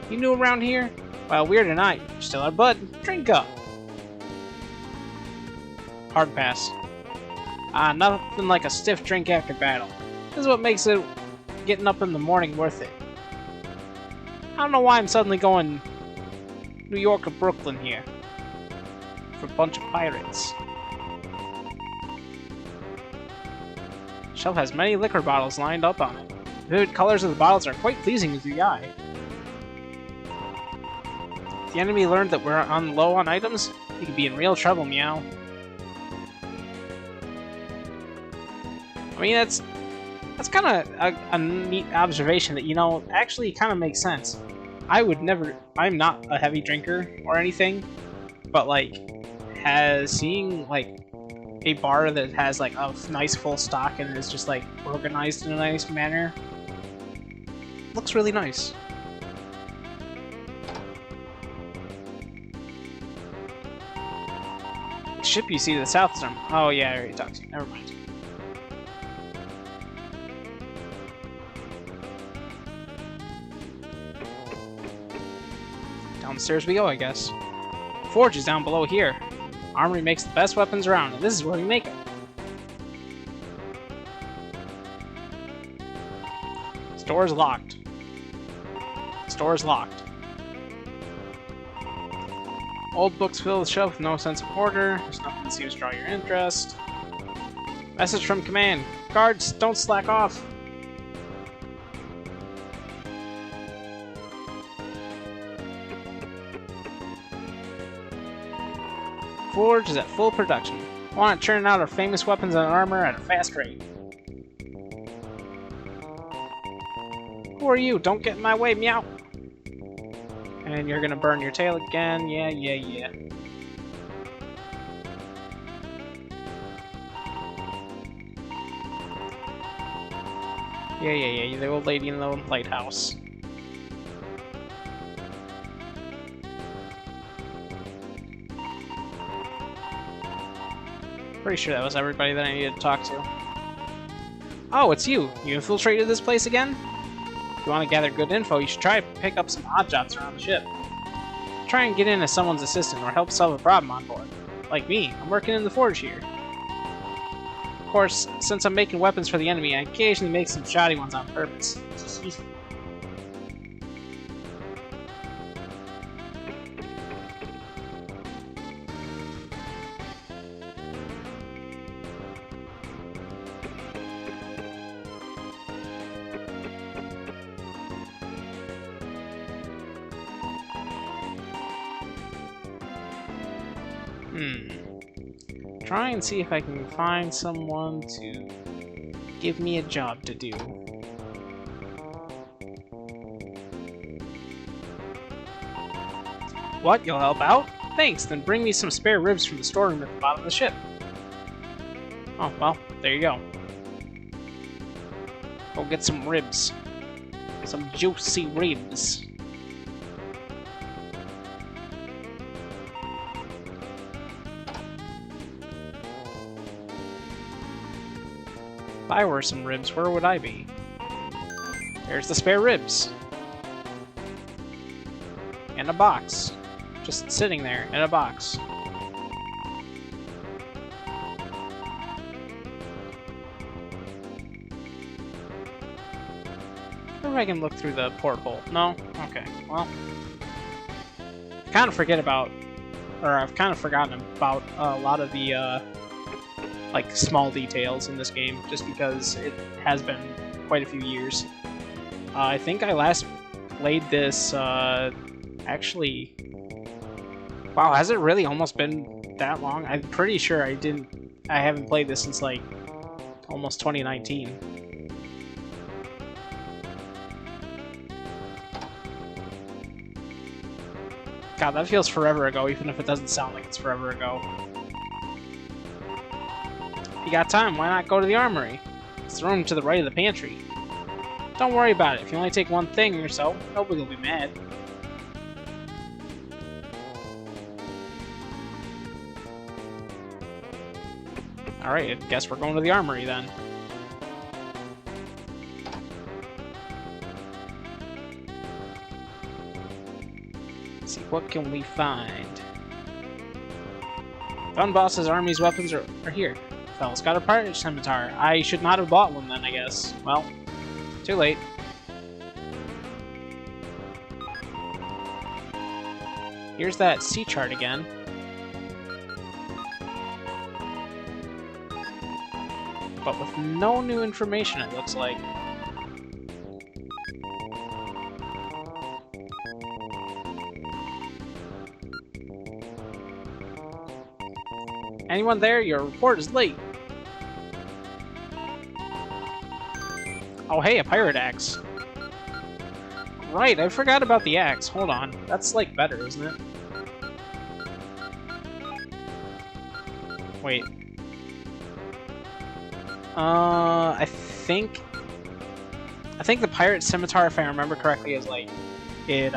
You new around here? Well, weird or not, you're still our bud. Drink up. Hard pass. Nothing like a stiff drink after battle. This is what makes it getting up in the morning worth it. I don't know why I'm suddenly going New York or Brooklyn here. For a bunch of pirates. Shelf has many liquor bottles lined up on it. The vivid colors of the bottles are quite pleasing to the eye. If the enemy learned that we're on low on items, he could be in real trouble, meow. I mean, that's kind of a neat observation that, you know, actually kind of makes sense. I'm not a heavy drinker or anything, but, like, seeing, like, a bar that has, like, a nice full stock and is just, like, organized in a nice manner looks really nice. The ship you see to the south is oh yeah, I already talked to you. Never mind. Downstairs we go, I guess. Forge is down below here. Armory makes the best weapons around, and this is where we make them. Store's locked. Store's locked. Old books fill the shelf with no sense of order. There's nothing that seems to draw your interest. Message from command. Guards, don't slack off. Forge is at full production. I want to churn out our famous weapons and armor at a fast rate. Who are you? Don't get in my way, meow. And you're gonna burn your tail again. Yeah. Yeah, the old lady in the lighthouse. Pretty sure that was everybody that I needed to talk to. Oh, it's you! You infiltrated this place again? If you want to gather good info, you should try to pick up some odd jobs around the ship. Try and get in as someone's assistant or help solve a problem on board. Like me, I'm working in the forge here. Of course, since I'm making weapons for the enemy, I occasionally make some shoddy ones on purpose. Try and see if I can find someone to give me a job to do. What? You'll help out? Thanks, then bring me some spare ribs from the storeroom at the bottom of the ship. Oh, well, there you go. Go get some ribs. Some juicy ribs. If I were some ribs, where would I be? There's the spare ribs. In a box. Just sitting there in a box. I wonder if I can look through the porthole. No? Okay, well. I kind of forget about, or I've kind of forgotten about a lot of the, like, small details in this game, just because it has been quite a few years. I think I last played this, actually... Wow, has it really almost been that long? I'm pretty sure I haven't played this since, like, almost 2019. God, that feels forever ago, even if it doesn't sound like it's forever ago. If you got time, why not go to the armory? It's the room to the right of the pantry. Don't worry about it. If you only take one thing or so, nobody will be mad. Alright, I guess we're going to the armory then. Let's see, what can we find? Gunboss's army's weapons are here. Fella's got a pirate scimitar. I should not have bought one then, I guess. Well, too late. Here's that sea chart again. But with no new information, it looks like. Anyone there? Your report is late. Oh, hey, a pirate axe. Right, I forgot about the axe. Hold on. That's, like, better, isn't it? Wait. I think the pirate scimitar, if I remember correctly, is like it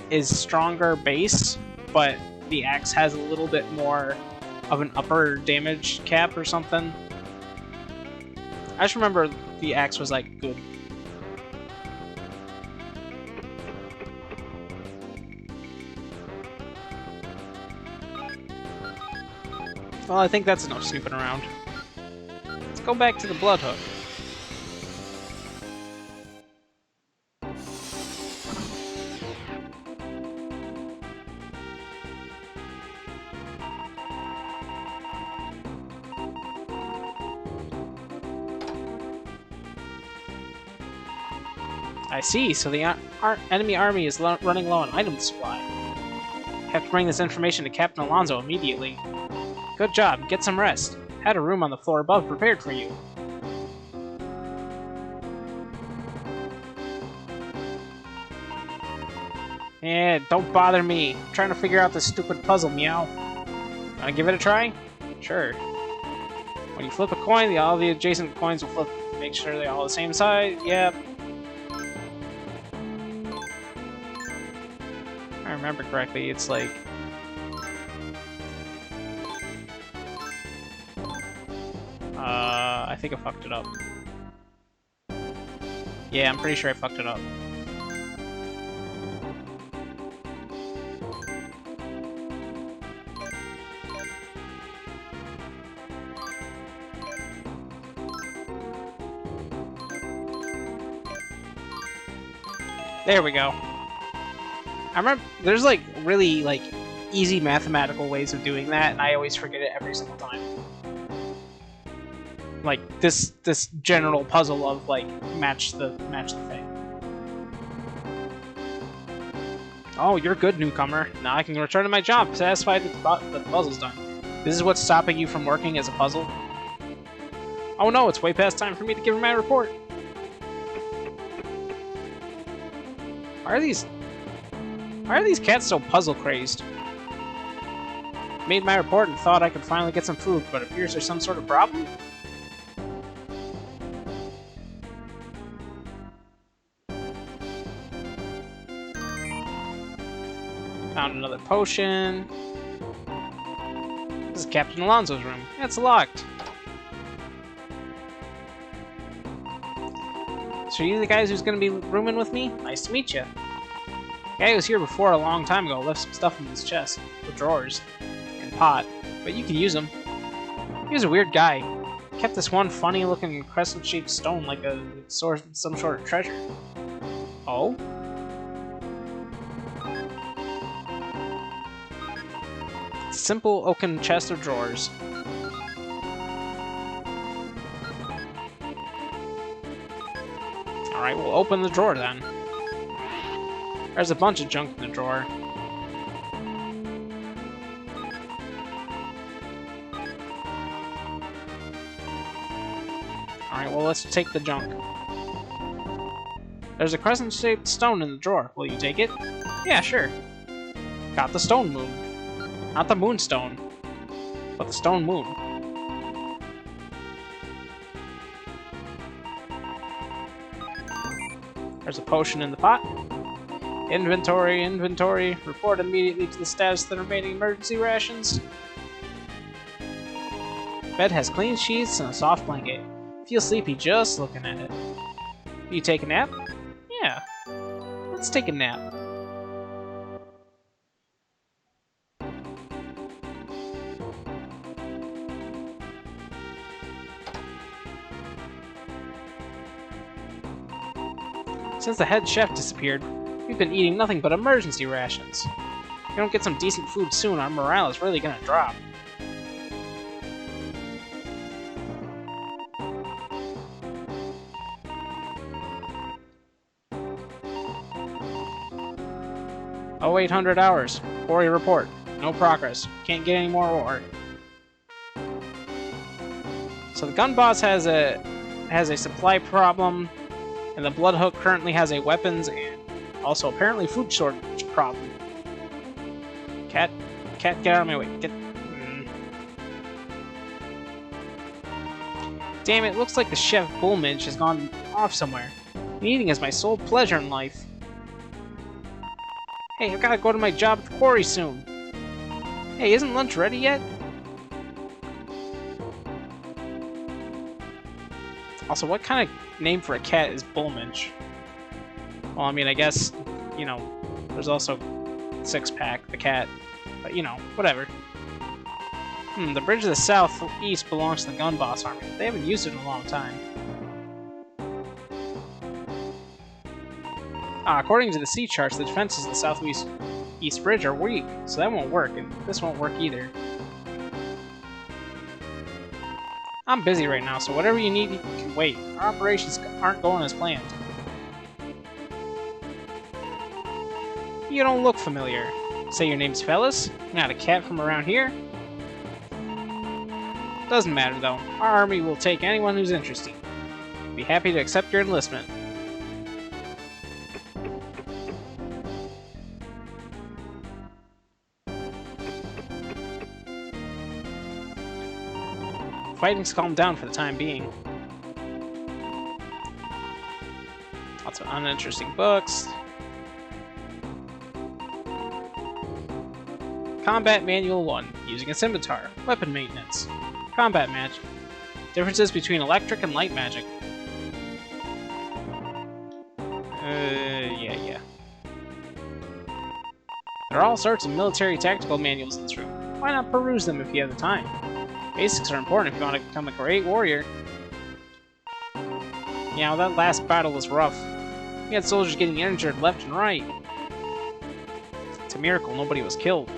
is stronger base, but the axe has a little bit more of an upper damage cap or something. I just remember the axe was like good. Well, I think that's enough snooping around. Let's go back to the Bloodhook. I see, so the enemy army is running low on item supply. Have to bring this information to Captain Alonso immediately. Good job, get some rest. Had a room on the floor above prepared for you. Yeah, don't bother me. I'm trying to figure out this stupid puzzle, Meow. Wanna give it a try? Sure. When you flip a coin, all the adjacent coins will flip. Make sure they're all the same size. Yep. If I remember correctly, it's like... I think I fucked it up. Yeah, I'm pretty sure I fucked it up. There we go. I remember there's like really like easy mathematical ways of doing that, and I always forget it every single time. Like this general puzzle of like match the thing. Oh, you're good, newcomer. Now I can return to my job, satisfied that the puzzle's done. This is what's stopping you from working as a puzzle? Oh no, it's way past time for me to give her my report. Why are these cats so puzzle crazed? Made my report and thought I could finally get some food, but it appears there's some sort of problem? Found another potion. This is Captain Alonso's room. It's locked. So you the guys who's gonna be rooming with me? Nice to meet you. The guy who was here before a long time ago left some stuff in his chest, the drawers, and pot, but you can use them. He was a weird guy. Kept this one funny-looking crescent-shaped stone like some sort of treasure. Oh? Simple oaken chest of drawers. Alright, we'll open the drawer then. There's a bunch of junk in the drawer. Alright, well let's take the junk. There's a crescent-shaped stone in the drawer. Will you take it? Yeah, sure. Got the stone moon. Not the moonstone, but the stone moon. There's a potion in the pot. Inventory. Report immediately to the status of the remaining emergency rations. Bed has clean sheets and a soft blanket. Feel sleepy just looking at it. You take a nap? Yeah. Let's take a nap. Since the head chef disappeared, we've been eating nothing but emergency rations. If we don't get some decent food soon, our morale is really gonna drop. Oh, 800 hours. Quarry report. No progress. Can't get any more ore. So the gun boss has a supply problem. And the Bloodhook currently has a weapons and also apparently food shortage problem. Cat, get out of my way. Damn it, looks like the Chef Bullminch has gone off somewhere. Eating is my sole pleasure in life. Hey, I gotta go to my job at the quarry soon. Hey, isn't lunch ready yet? Also, what kind of name for a cat is Bullminch? Well, I mean, I guess, you know, there's also Six-Pack, the cat, but, you know, whatever. The bridge to the southeast belongs to the Gun Boss Army. They haven't used it in a long time. According to the sea charts, the defenses of the southeast bridge are weak, so that won't work, and this won't work either. I'm busy right now, so whatever you need, you can wait. Our operations aren't going as planned. You don't look familiar. Say your name's Fellas? You're not a cat from around here? Doesn't matter, though. Our army will take anyone who's interested. Be happy to accept your enlistment. Fighting's calmed down for the time being. Lots of uninteresting books. Combat Manual 1. Using a scimitar. Weapon maintenance. Combat magic. Differences between electric and light magic. Yeah. There are all sorts of military tactical manuals in this room. Why not peruse them if you have the time? Basics are important if you want to become a great warrior. Yeah, well, that last battle was rough. We had soldiers getting injured left and right. It's a miracle nobody was killed.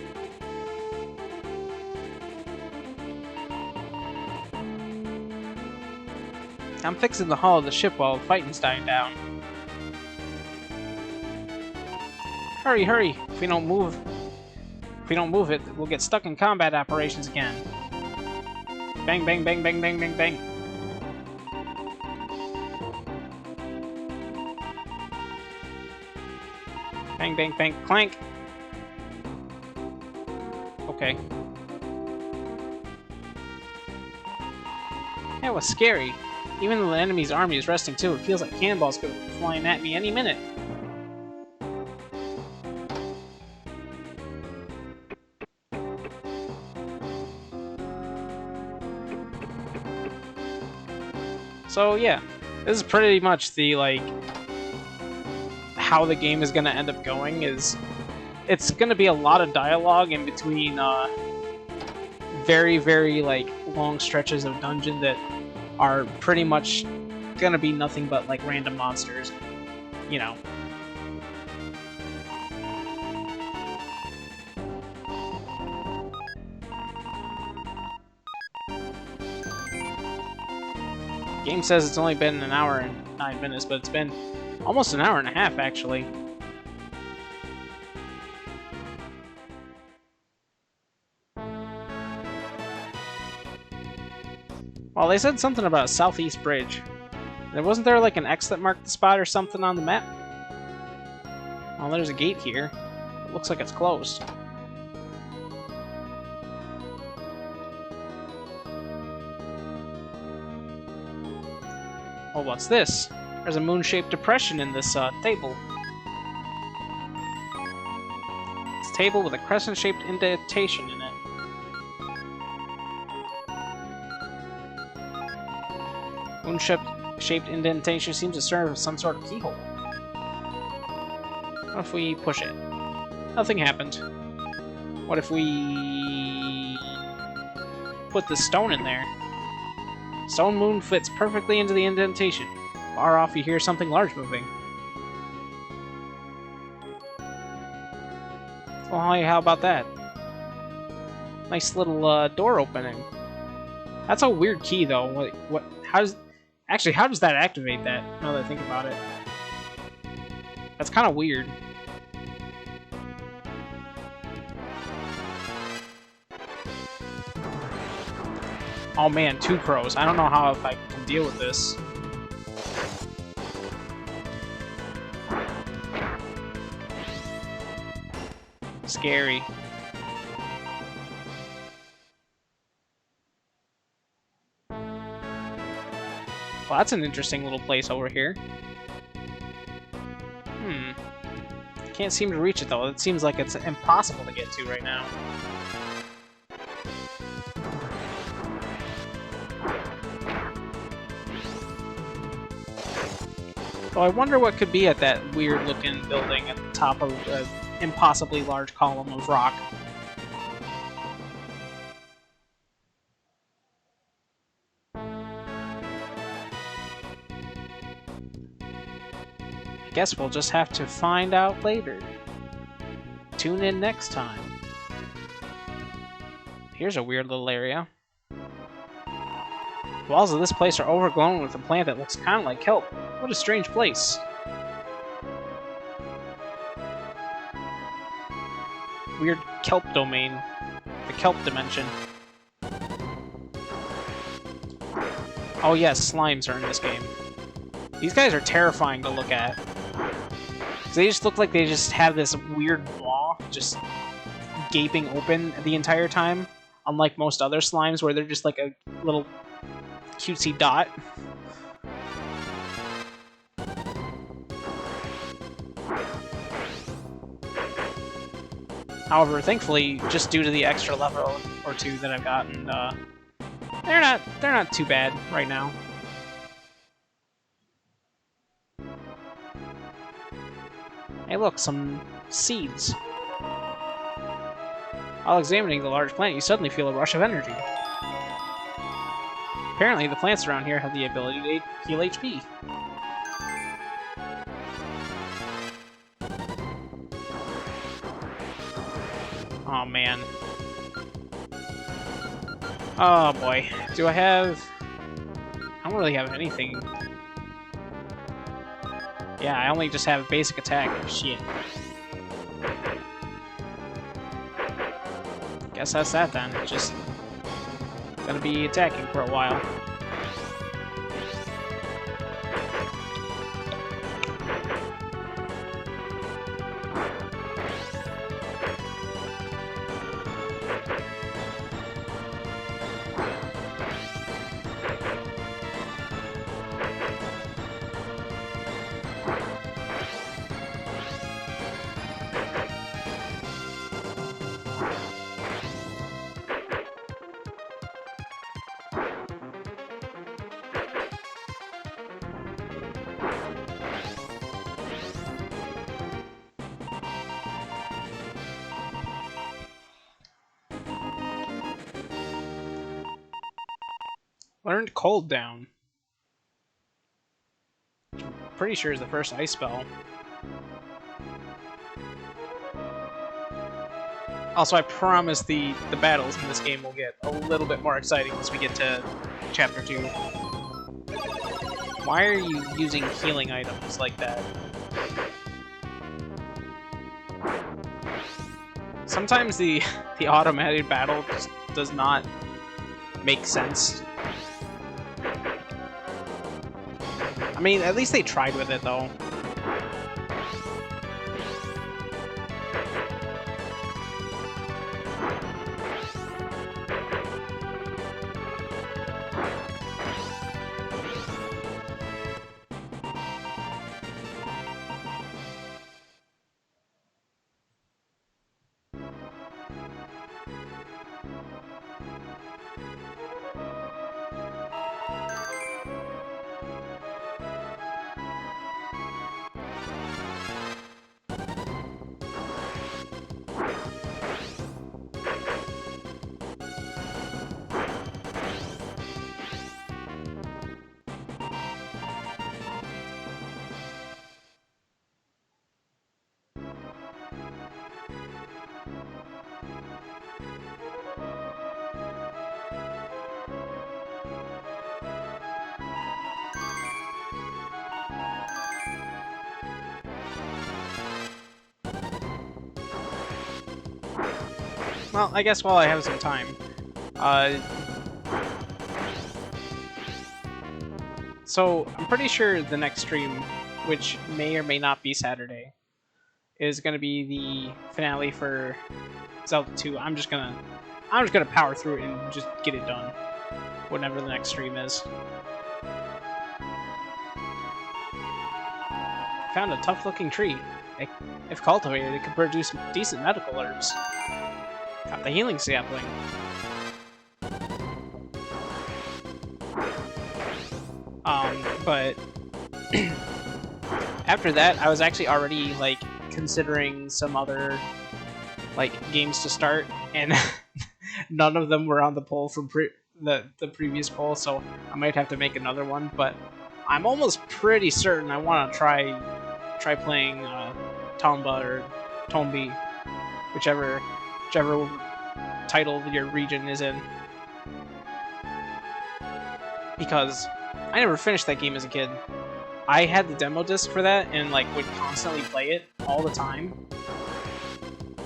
I'm fixing the hull of the ship while the fighting's dying down. Hurry, hurry! If we don't move it, we'll get stuck in combat operations again. Bang, bang, bang, bang, bang, bang, bang. Bang, bang, bang, clank! Okay. That was scary. Even though the enemy's army is resting too, it feels like cannonballs could be flying at me any minute. So yeah, this is pretty much the, how the game is going to end up going is, it's going to be a lot of dialogue in between, very, very, long stretches of dungeon that are pretty much going to be nothing but, random monsters, you know. Game says it's only been an hour and 9 minutes, but it's been almost an hour and a half, actually. Well, they said something about a southeast bridge. And wasn't there an X that marked the spot or something on the map? Well, there's a gate here. It looks like it's closed. Oh, what's this? There's a moon-shaped depression in this table. It's a table with a crescent-shaped indentation in it. Moon-shaped indentation seems to serve as some sort of keyhole. What if we push it? Nothing happened. What if we put the stone in there? Stone moon fits perfectly into the indentation. Far off, you hear something large moving. Well, hey, how about that? Nice little door opening. That's a weird key, though. What? How does that activate that? Now that I think about it, that's kind of weird. Oh man, 2 crows. I don't know how if I can deal with this. Scary. Well, that's an interesting little place over here. Can't seem to reach it though. It seems like it's impossible to get to right now. So I wonder what could be at that weird-looking building at the top of an impossibly large column of rock. I guess we'll just have to find out later. Tune in next time. Here's a weird little area. The walls of this place are overgrown with a plant that looks kind of like kelp. What a strange place. Weird kelp domain. The kelp dimension. Oh yes, slimes are in this game. These guys are terrifying to look at. They just look like they just have this weird maw just gaping open the entire time. Unlike most other slimes where they're just like a little cutesy dot. However, thankfully, just due to the extra level or two that I've gotten, they're not too bad right now. Hey, look, some seeds. While examining the large plant, you suddenly feel a rush of energy. Apparently, the plants around here have the ability to heal HP. Oh man. Oh boy. Do I have... I don't really have anything. Yeah, I only just have basic attack. Shit. Guess that's that then. Just gonna be attacking for a while. Learned Cold Down. Pretty sure is the first ice spell. Also, I promise the battles in this game will get a little bit more exciting as we get to Chapter 2. Why are you using healing items like that? Sometimes the automated battle just does not make sense. I mean, at least they tried with it, though. Well, I guess while I have some time, so I'm pretty sure the next stream, which may or may not be Saturday, is gonna be the finale for Zelda 2. I'm just gonna power through it and just get it done, whenever the next stream is. Found a tough-looking tree. If cultivated, it could produce decent medical herbs. Got the healing sapling. But after that, I was actually already like considering some other like games to start, and none of them were on the poll from the previous poll, so I might have to make another one. But I'm almost pretty certain I want to try playing Tomba or Tombi, whichever title your region is in, because I never finished that game as a kid. I had the demo disc for that and like would constantly play it all the time,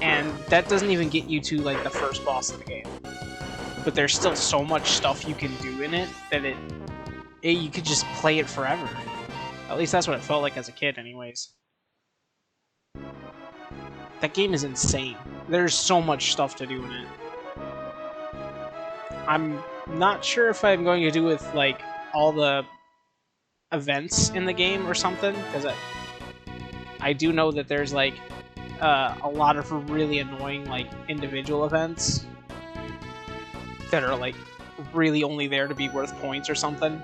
and that doesn't even get you to like the first boss of the game. But there's still so much stuff you can do in it that you could just play it forever. At least that's what it felt like as a kid, anyways. That game is insane. There's so much stuff to do in it. I'm not sure if I'm going to do with like all the events in the game or something, because I do know that there's like a lot of really annoying like individual events that are like really only there to be worth points or something.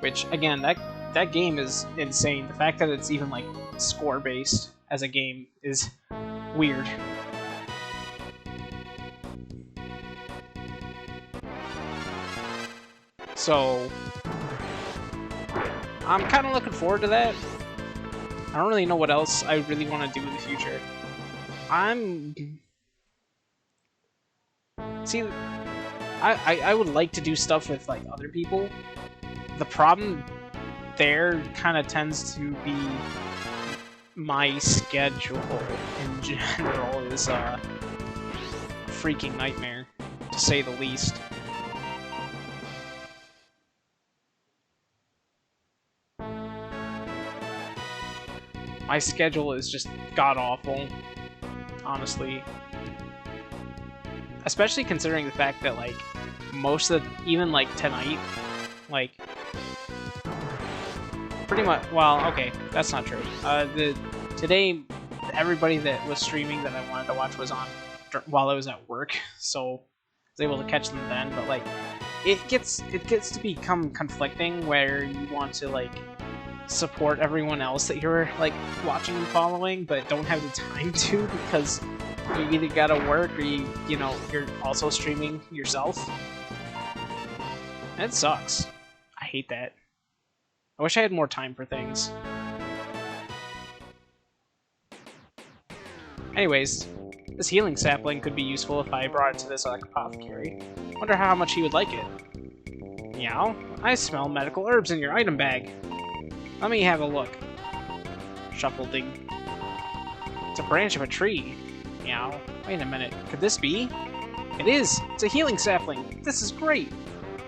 Which again, that game is insane. The fact that it's even like score based as a game is weird. So I'm kind of looking forward to that. I don't really know what else I really want to do in the future. See, I would like to do stuff with like other people. The problem there kind of tends to be my schedule in general is a freaking nightmare, to say the least. My schedule is just god-awful, honestly. Especially considering the fact that, like, most of the, even, like, tonight, like, pretty much, well, okay, that's not true. Today, everybody that was streaming that I wanted to watch was on while I was at work, so I was able to catch them then, but, like, it gets to become conflicting where you want to, like, support everyone else that you're like watching and following, but don't have the time to because you either gotta work or you know you're also streaming yourself. And it sucks. I hate that. I wish I had more time for things. Anyways, this healing sapling could be useful if I brought it to this apothecary. Wonder how much he would like it. Meow. I smell medical herbs in your item bag. Let me have a look. Shuffledig. It's a branch of a tree. Meow. Wait a minute. Could this be? It is! It's a healing sapling! This is great!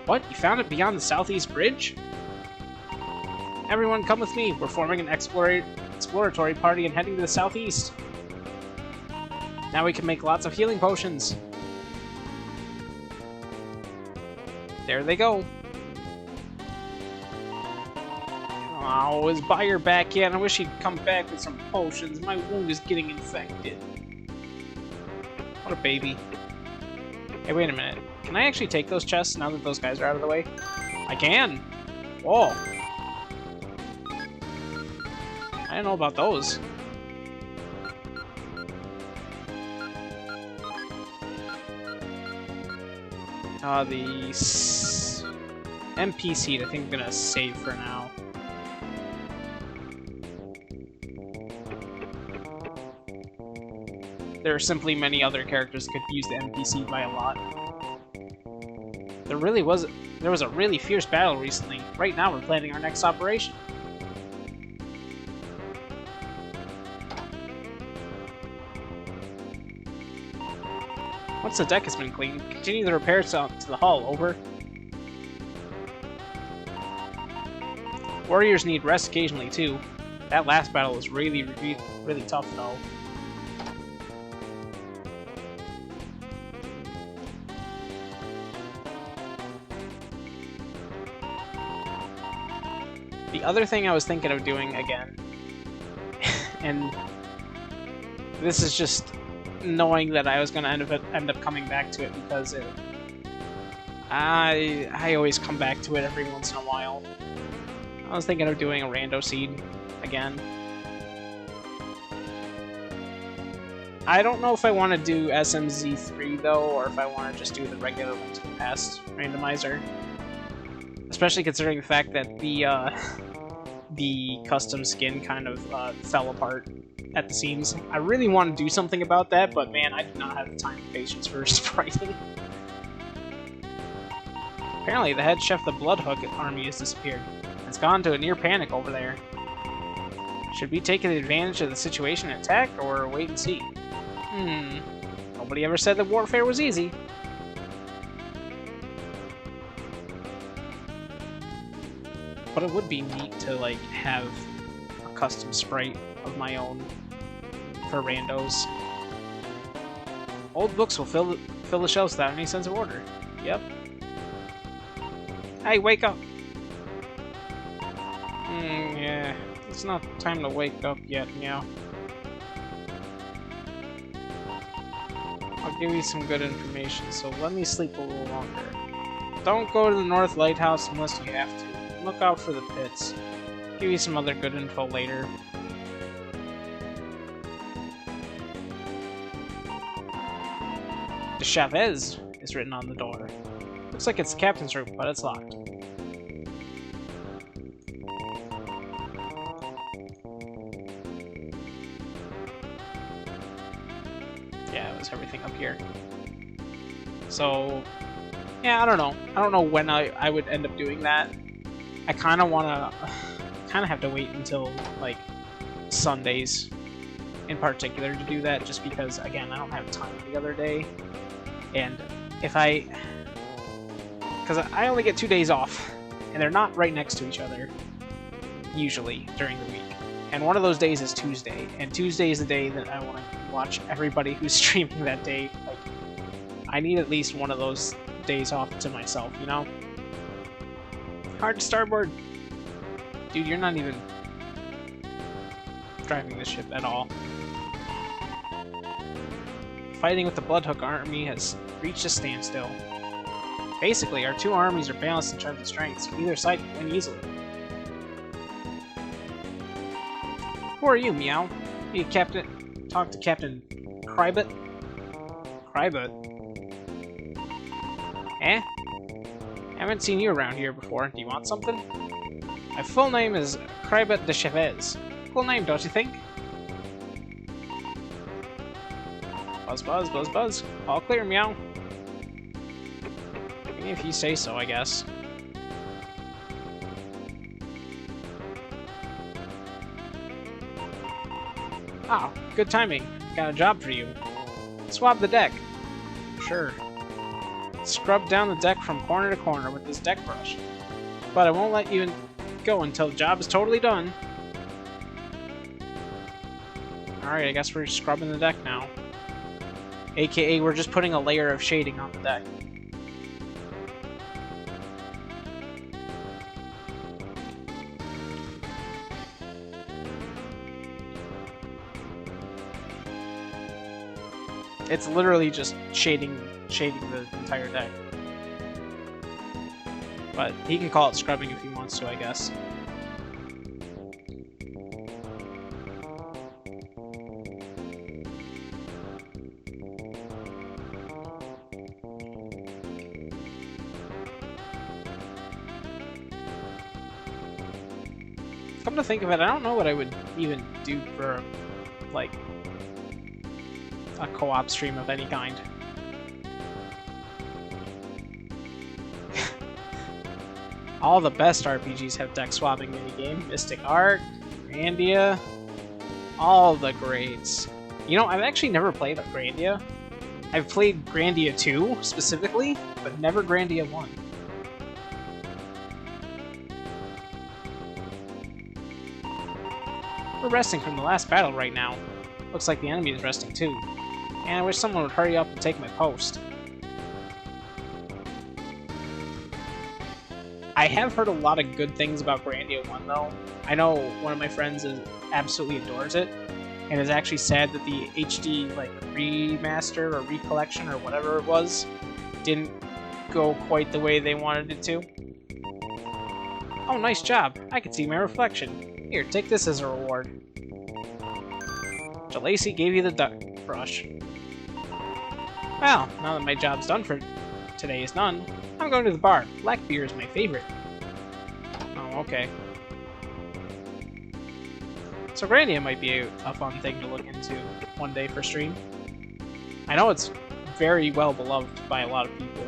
What? You found it beyond the southeast bridge? Everyone come with me! We're forming an exploratory party and heading to the southeast. Now we can make lots of healing potions. There they go. Oh, is Bayer back yet? I wish he'd come back with some potions. My wound is getting infected. What a baby. Hey, wait a minute. Can I actually take those chests now that those guys are out of the way? I can! Whoa! I didn't know about those. The MP seed I think I'm gonna save for now. There are simply many other characters that could use the NPC by a lot. There was a really fierce battle recently. Right now we're planning our next operation. Once the deck has been cleaned, continue the repairs to the hull, over. Warriors need rest occasionally too. That last battle was really tough though. The other thing I was thinking of doing again, and this is just knowing that I was going to end up coming back to it because I always come back to it every once in a while. I was thinking of doing a rando seed again. I don't know if I want to do SMZ3 though, or if I want to just do the regular Link to the Past randomizer. Especially considering the fact that the custom skin kind of fell apart at the seams. I really want to do something about that, but man, I do not have the time and patience for spriting. Apparently, the head chef of the Bloodhook army has disappeared. It's gone to a near panic over there. Should we take advantage of the situation and attack, or wait and see? Nobody ever said that warfare was easy. But it would be neat to, like, have a custom sprite of my own for randos. Old books will fill the shelves without any sense of order. Yep. Hey, wake up! Yeah, it's not time to wake up yet, meow. I'll give you some good information, so let me sleep a little longer. Don't go to the North Lighthouse unless you have to. Look out for the pits. Give you some other good info later. De Chavez is written on the door. Looks like it's the captain's room, but it's locked. Yeah, it was everything up here. So, yeah, I don't know. I don't know when I would end up doing that. I kind of want to... kind of have to wait until, like, Sundays in particular to do that, just because, again, I don't have time the other day. And if I... Because I only get 2 days off, and they're not right next to each other, usually, during the week. And one of those days is Tuesday, and Tuesday is the day that I want to watch everybody who's streaming that day. Like, I need at least one of those days off to myself, you know? Hard to starboard. Dude, you're not even driving this ship at all. Fighting with the Bloodhook army has reached a standstill. Basically, our two armies are balanced in terms of strengths. Either side can win easily. Who are you, Meow? You Captain... Talk to Captain Crybut? Crybut? Eh? Haven't seen you around here before. Do you want something? My full name is Crybut de Chavez. Cool name, don't you think? Buzz, buzz, buzz, buzz. All clear, Meow. If you say so, I guess. Ah, good timing. Got a job for you. Swab the deck. Sure. Scrub down the deck from corner to corner with this deck brush. But I won't let you go until the job is totally done. Alright, I guess we're scrubbing the deck now. AKA, we're just putting a layer of shading on the deck. It's literally just shading the entire deck. But he can call it scrubbing if he wants to, I guess. Come to think of it, I don't know what I would even do for, like, a co-op stream of any kind. All the best RPGs have deck swapping minigame. Mystic Arc, Grandia, all the greats. You know, I've actually never played Grandia. I've played Grandia 2, specifically, but never Grandia 1. We're resting from the last battle right now. Looks like the enemy is resting too. And I wish someone would hurry up and take my post. I have heard a lot of good things about Grandia 1 though. I know one of my friends absolutely adores it, and is actually sad that the HD like remaster or recollection or whatever it was didn't go quite the way they wanted it to. Oh, nice job! I can see my reflection. Here, take this as a reward. Jalacy gave you the duck brush. Well, now that my job's done for today is done, I'm going to the bar. Black beer is my favorite. Oh, okay. So Grandia might be a fun thing to look into one day for stream. I know it's very well beloved by a lot of people.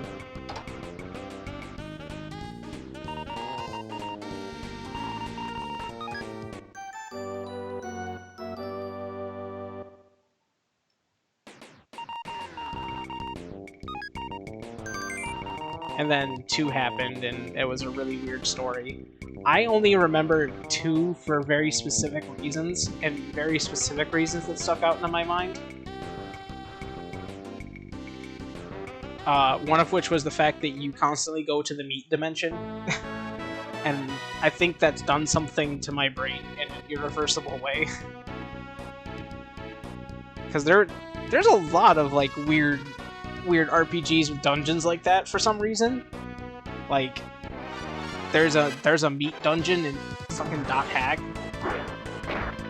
And then 2 happened, and it was a really weird story. I only remember 2 for very specific reasons, and very specific reasons that stuck out in my mind. One of which was the fact that you constantly go to the meat dimension. And I think that's done something to my brain in an irreversible way. Because there's a lot of like weird RPGs with dungeons like that for some reason. Like there's a meat dungeon in fucking .hack.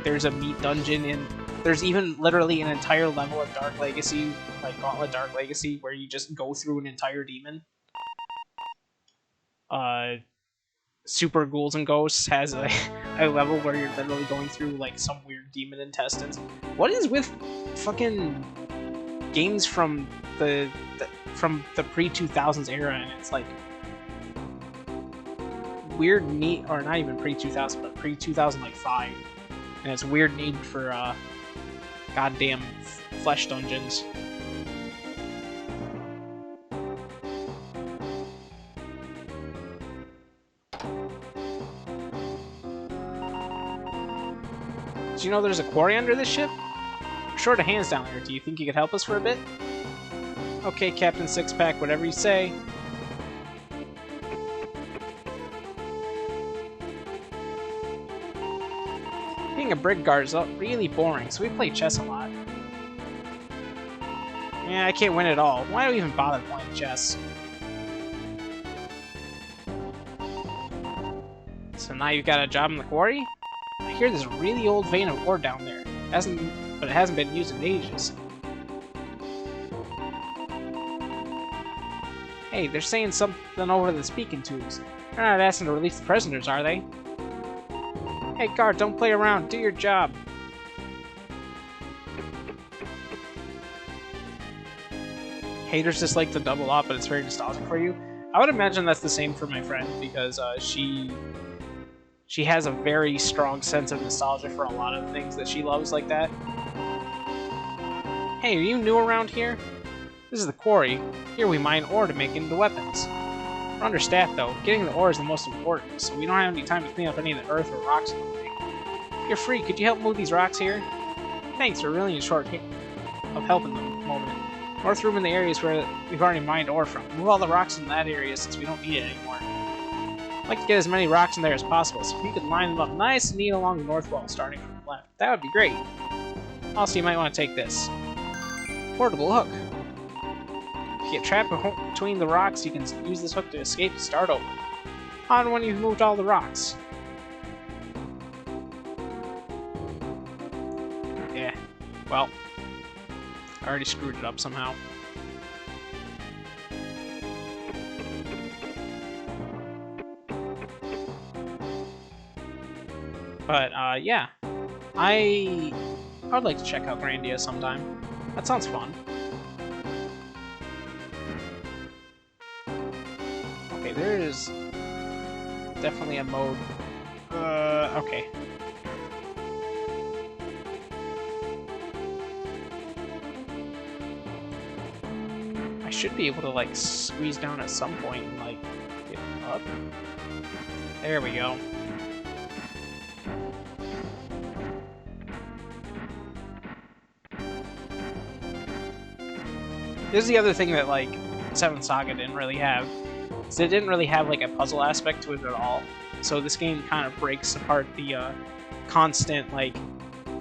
There's a meat dungeon in. There's even literally an entire level of Dark Legacy, like Gauntlet Dark Legacy, where you just go through an entire demon. Super Ghouls and Ghosts has a level where you're literally going through like some weird demon intestines. What is with fucking games from the pre-2000s era, and it's like weird need, or not even pre-2000, but pre-2005, and it's weird need for goddamn flesh dungeons. Do you know there's a quarry under this ship? We're short of hands down there. Do you think you could help us for a bit? Okay, Captain Sixpack, whatever you say. Being a brig guard is really boring, so we play chess a lot. Yeah, I can't win at all. Why do we even bother playing chess? So now you've got a job in the quarry? I hear there's a really old vein of ore down there. But it hasn't been used in ages. Hey, they're saying something over the speaking tubes. They're not asking to release the prisoners, are they? Hey, guard, don't play around. Do your job. Haters just like to double up, but it's very nostalgic for you. I would imagine that's the same for my friend, because she has a very strong sense of nostalgia for a lot of things that she loves like that. Hey, are you new around here? This is the quarry. Here we mine ore to make into weapons. We're understaffed though. Getting the ore is the most important, so we don't have any time to clean up any of the earth or rocks in the way. If you're free, could you help move these rocks here? Thanks, we're really in short of help in the moment. North room in the areas where we've already mined ore from. Move all the rocks in that area since we don't need it anymore. I'd like to get as many rocks in there as possible, so if you could line them up nice and neat along the north wall, starting from the left, that would be great. Also, you might want to take this. Portable hook. If you get trapped between the rocks, you can use this hook to escape and start over. On when you've moved all the rocks. Yeah, well, I already screwed it up somehow. But, yeah. I would like to check out Grandia sometime. That sounds fun. Okay, there is definitely a mode. Okay. I should be able to, like, squeeze down at some point and, like, get up. There we go. This is the other thing that, like, 7th Saga didn't really have. So it didn't really have, like, a puzzle aspect to it at all. So this game kind of breaks apart the constant, like,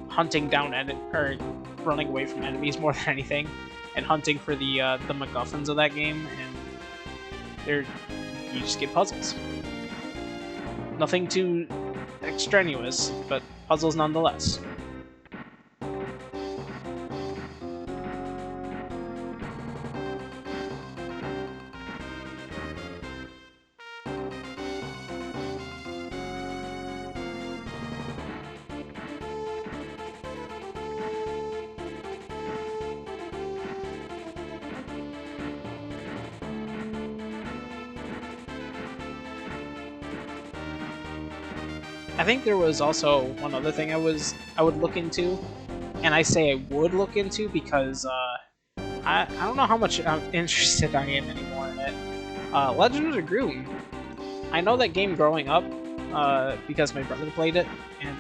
hunting down or running away from enemies more than anything, and hunting for the MacGuffins of that game, and you just get puzzles. Nothing too extraneous, but puzzles nonetheless. I think there was also one other thing I would look into, and I say I would look into because I don't know how much interested I am anymore in it. Legend of Groom. I know that game growing up because my brother played it, and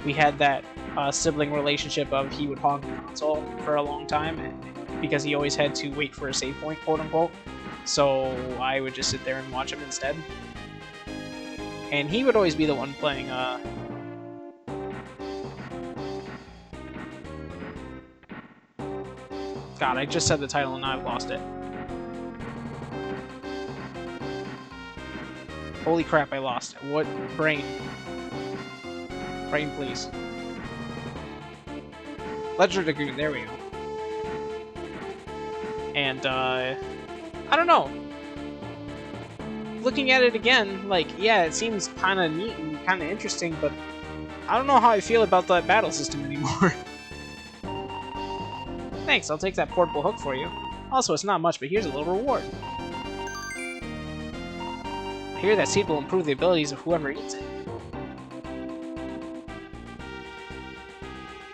we had that sibling relationship of he would hog the console for a long time, and because he always had to wait for a save point, quote unquote. So I would just sit there and watch him instead. And he would always be the one playing, God, I just said the title and now I've lost it. Holy crap, I lost it. What? Brain. Brain, please. Ledger Dragoon, there we go. And, I don't know. Looking at it again, like, yeah, it seems kind of neat and kind of interesting, but I don't know how I feel about that battle system anymore. Thanks, I'll take that portable hook for you. Also, it's not much, but here's a little reward. I hear that seed will improve the abilities of whoever eats it.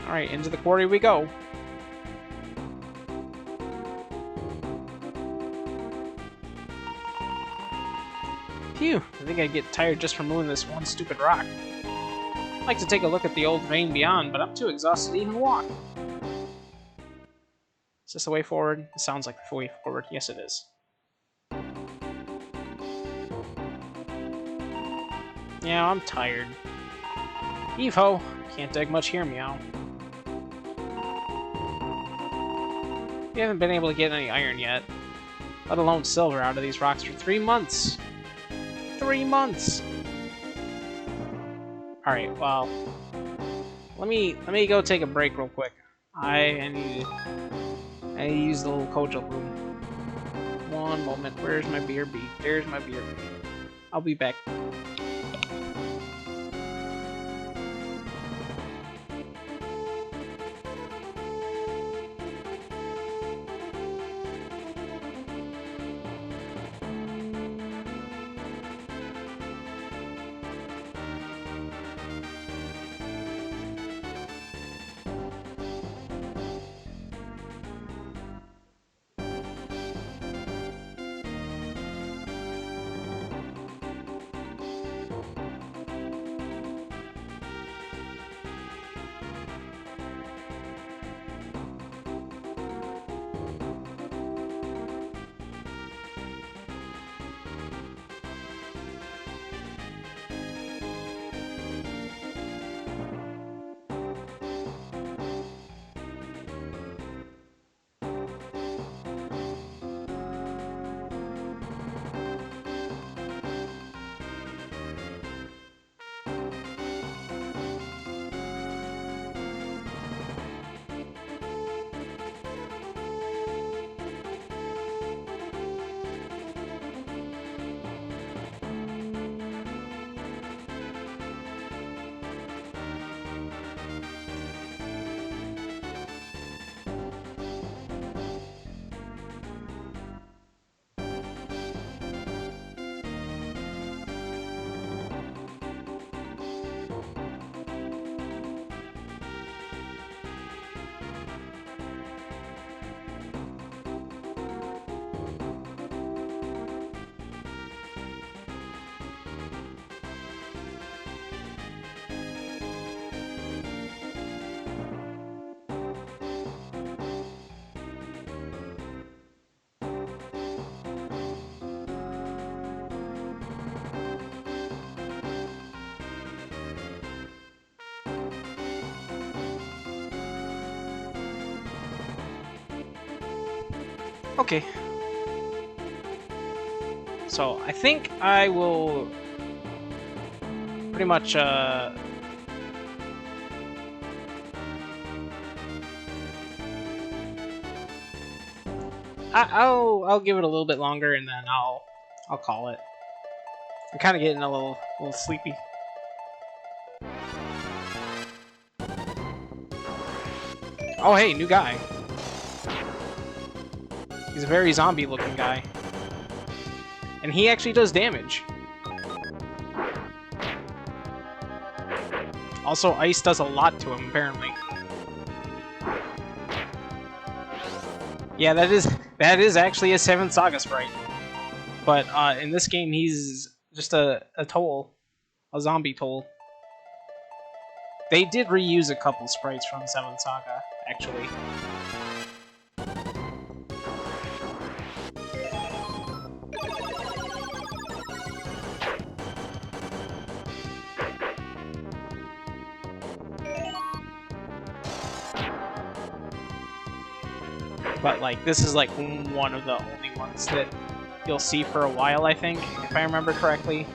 Alright, into the quarry we go. Phew, I think I'd get tired just from moving this one stupid rock. I'd like to take a look at the old vein beyond, but I'm too exhausted to even walk. Is this the way forward? It sounds like the way forward. Yes, it is. Yeah, I'm tired. Heave-ho! Can't dig much here, meow. We haven't been able to get any iron yet, let alone silver out of these rocks for 3 months. 3 months! Alright, well, let me go take a break real quick. I need to use the little Kojo room. One moment. Where's my BRB? There's my BRB. I'll be back. Okay. So, I think I will pretty much, I'll give it a little bit longer and then I'll call it. I'm kind of getting a little sleepy. Oh, hey, new guy. He's a very zombie-looking guy. And he actually does damage. Also, ice does a lot to him, apparently. Yeah, that is actually a 7th Saga sprite. But in this game, he's just a toll. A zombie toll. They did reuse a couple sprites from 7th Saga, actually. But like this is like one of the only ones that you'll see for a while, I think, if I remember correctly.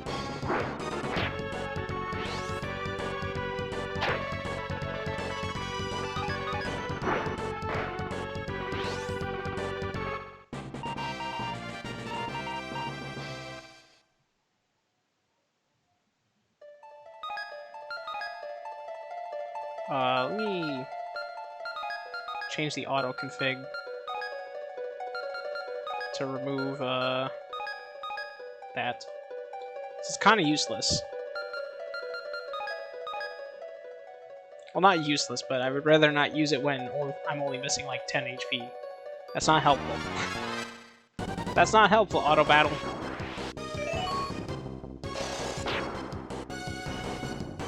Let me change the auto config to remove that. This is kind of useless. Well, not useless, but I would rather not use it when I'm only missing like 10 HP. That's not helpful. That's not helpful, auto battle.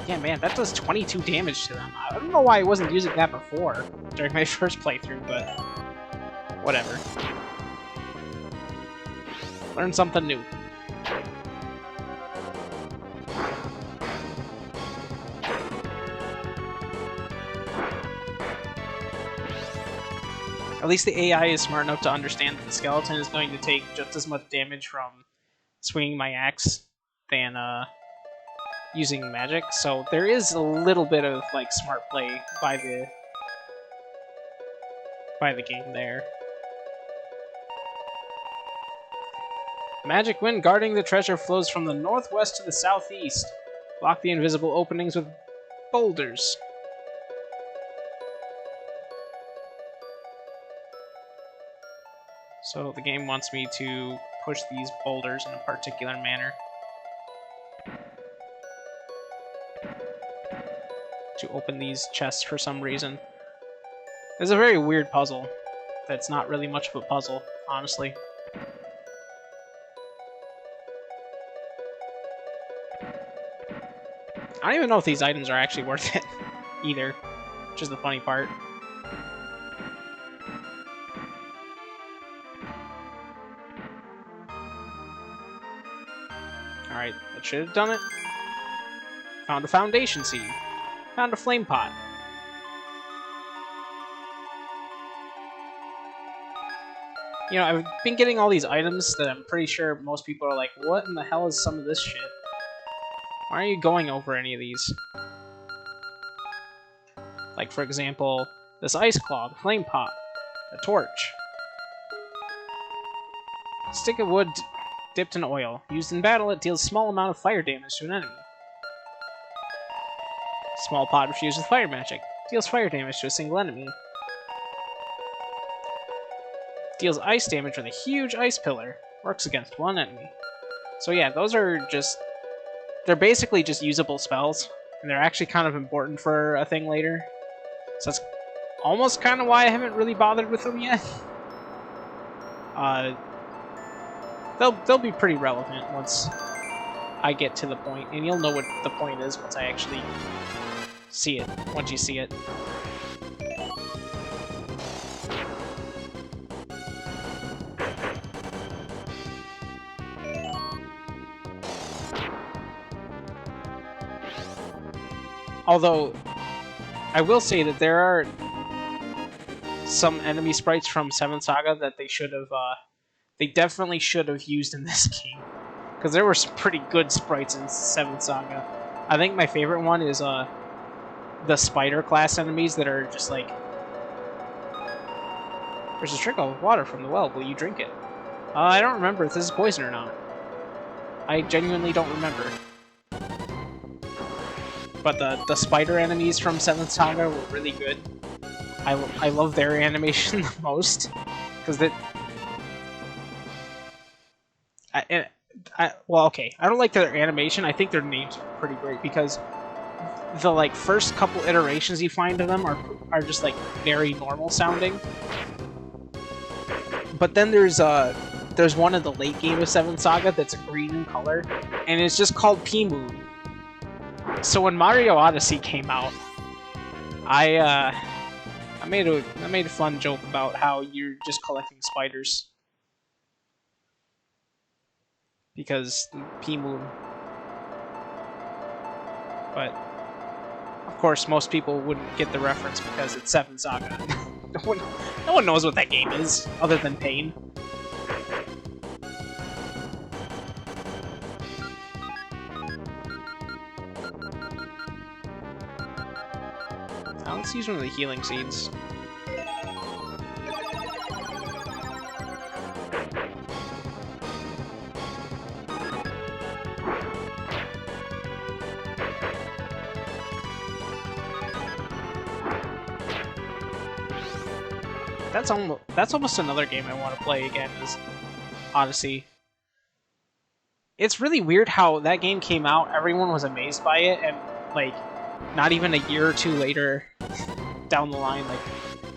Yeah, man, that does 22 damage to them. I don't know why I wasn't using that before, during my first playthrough, but whatever. Learn something new. At least the AI is smart enough to understand that the skeleton is going to take just as much damage from swinging my axe than using magic, so there is a little bit of like smart play by the game there. Magic wind guarding the treasure flows from the northwest to the southeast. Block the invisible openings with boulders. So the game wants me to push these boulders in a particular manner to open these chests for some reason. It's a very weird puzzle that's not really much of a puzzle, honestly. I don't even know if these items are actually worth it either, which is the funny part. Alright, that should have done it. Found a foundation seed. Found a flame pot. You know, I've been getting all these items that I'm pretty sure most people are like, what in the hell is some of this shit? Why are you going over any of these? Like, for example, this ice claw, the flame pot, a torch. Stick of wood dipped in oil. Used in battle, it deals a small amount of fire damage to an enemy. Small pot infused with fire magic. Deals fire damage to a single enemy. Deals ice damage with a huge ice pillar. Works against one enemy. So yeah, those are just... they're basically just usable spells. And they're actually kind of important for a thing later. So that's almost kind of why I haven't really bothered with them yet. They'll be pretty relevant once I get to the point, and you'll know what the point is once I actually see it, once you see it. Although, I will say that there are some enemy sprites from 7th Saga that they should have, they definitely should have used in this game. Because there were some pretty good sprites in 7th Saga. I think my favorite one is, the spider class enemies that are just like, there's a trickle of water from the well, will you drink it? I don't remember if this is poison or not. I genuinely don't remember. But the spider enemies from 7th Saga were really good. I love their animation the most. Because well, okay, I don't like their animation, I think their names are pretty great, because the like first couple iterations you find of them are just like very normal sounding. But then there's one in the late game of 7th Saga that's green in color, and it's just called P-Moon. So when Mario Odyssey came out, I made a fun joke about how you're just collecting spiders. Because P-Moon. But of course most people wouldn't get the reference because it's 7th Saga. No one knows what that game is, other than Pain. Now let's use one of the healing seeds. That's almost another game I want to play again, is Odyssey. It's really weird how that game came out, everyone was amazed by it, and like not even a year or two later down the line, like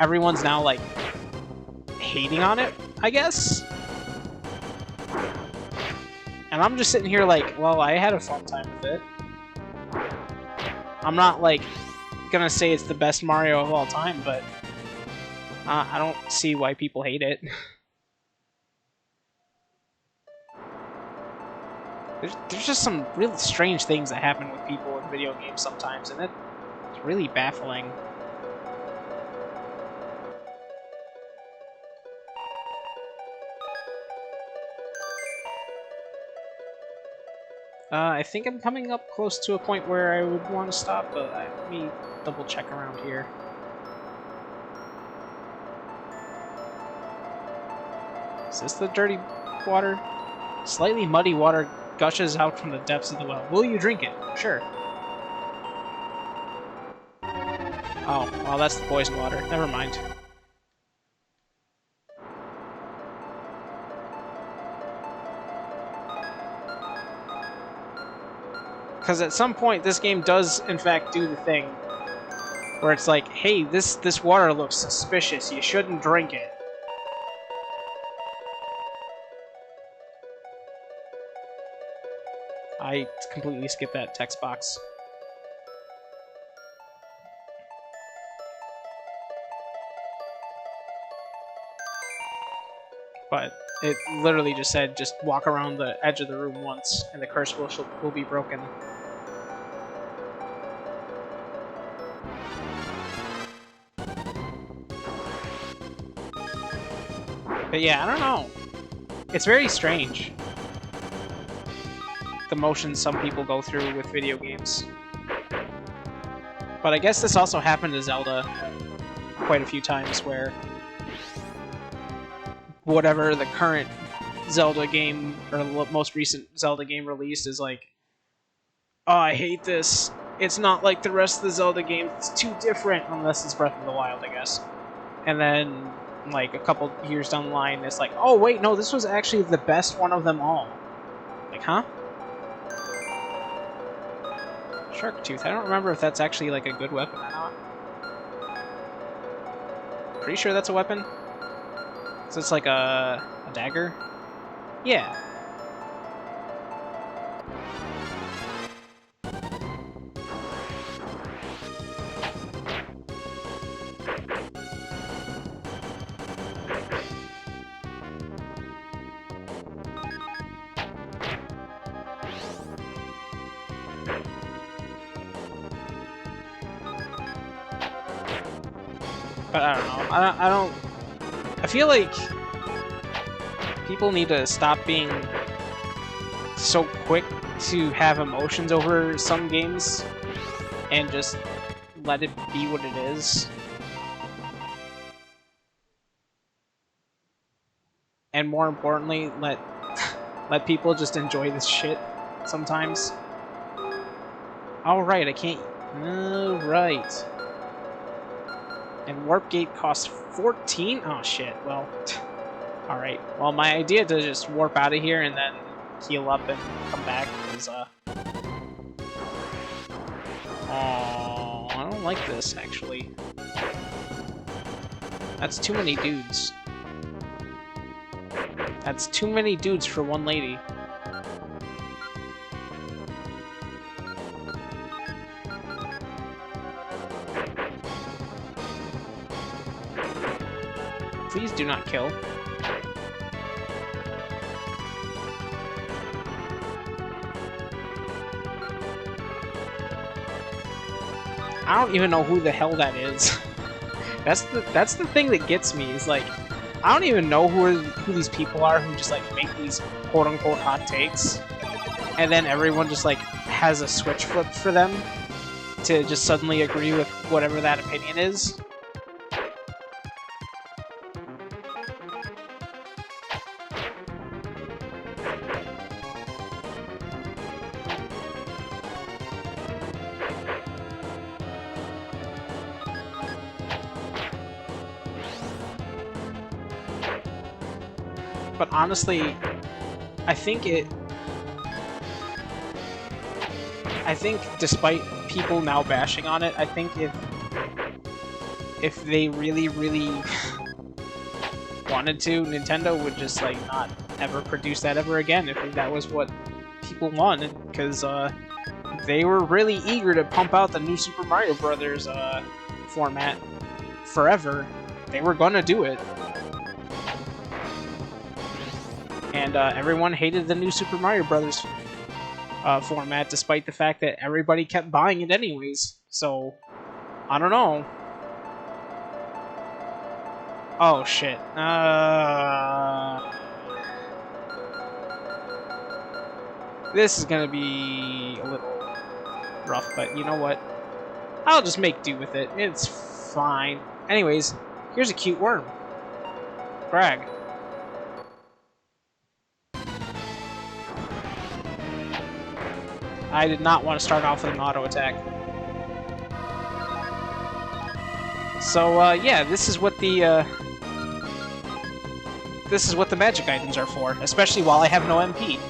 everyone's now like hating on it, I guess. And I'm just sitting here like, well, I had a fun time with it. I'm not like gonna say it's the best Mario of all time, but I don't see why people hate it. There's just some really strange things that happen with people in video games sometimes, and it's really baffling. I think I'm coming up close to a point where I would want to stop, but let me double check around here. Is this the dirty water? Slightly muddy water gushes out from the depths of the well. Will you drink it? Sure. Oh, well, that's the poison water. Never mind. Because at some point, this game does, in fact, do the thing where it's like, hey, this water looks suspicious. You shouldn't drink it. I completely skipped that text box. But it literally just said, just walk around the edge of the room once, and the curse will be broken. But yeah, I don't know. It's very strange, the motions some people go through with video games. But I guess this also happened to Zelda quite a few times, where whatever the current Zelda game, or the most recent Zelda game released, is like, oh, I hate this. It's not like the rest of the Zelda games. It's too different, unless it's Breath of the Wild, I guess. And then, like, a couple years down the line, it's like, oh, wait, no, this was actually the best one of them all. Like, huh? Shark Tooth. I don't remember if that's actually, like, a good weapon or not. Pretty sure that's a weapon. So it's like a dagger? Yeah. But I don't know. I feel like people need to stop being so quick to have emotions over some games and just let it be what it is. And more importantly, let people just enjoy this shit sometimes. Alright, I can't... Alright. And Warp Gate costs 14? Oh shit, well... Alright, well my idea to just warp out of here and then heal up and come back is, Oh, I don't like this, actually. That's too many dudes. That's too many dudes for one lady. Please do not kill. I don't even know who the hell that is. That's the thing that gets me is like I don't even know who these people are who just like make these quote unquote hot takes, and then everyone just like has a switch flipped for them to just suddenly agree with whatever that opinion is. But honestly, I think despite people now bashing on it, I think if they really wanted to, Nintendo would just like not ever produce that ever again if that was what people wanted, because they were really eager to pump out the new Super Mario Brothers format forever. They were gonna do it. And everyone hated the new Super Mario Brothers format, despite the fact that everybody kept buying it anyways. So, I don't know. Oh shit. This is gonna be a little rough, but you know what? I'll just make do with it. It's fine. Anyways, here's a cute worm. Brag. I did not want to start off with an auto attack. So yeah, this is what the magic items are for, especially while I have no MP.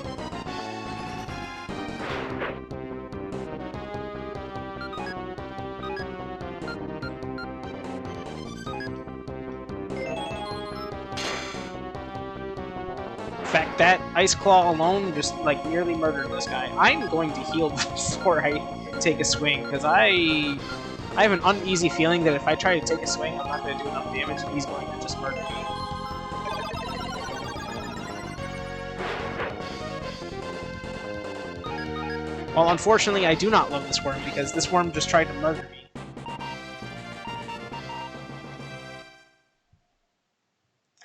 In fact, that Ice Claw alone just like nearly murdered this guy. I'm going to heal before I take a swing, because I have an uneasy feeling that if I try to take a swing, I'm not going to do enough damage, and he's going to just murder me. Well, unfortunately, I do not love this worm, because this worm just tried to murder me.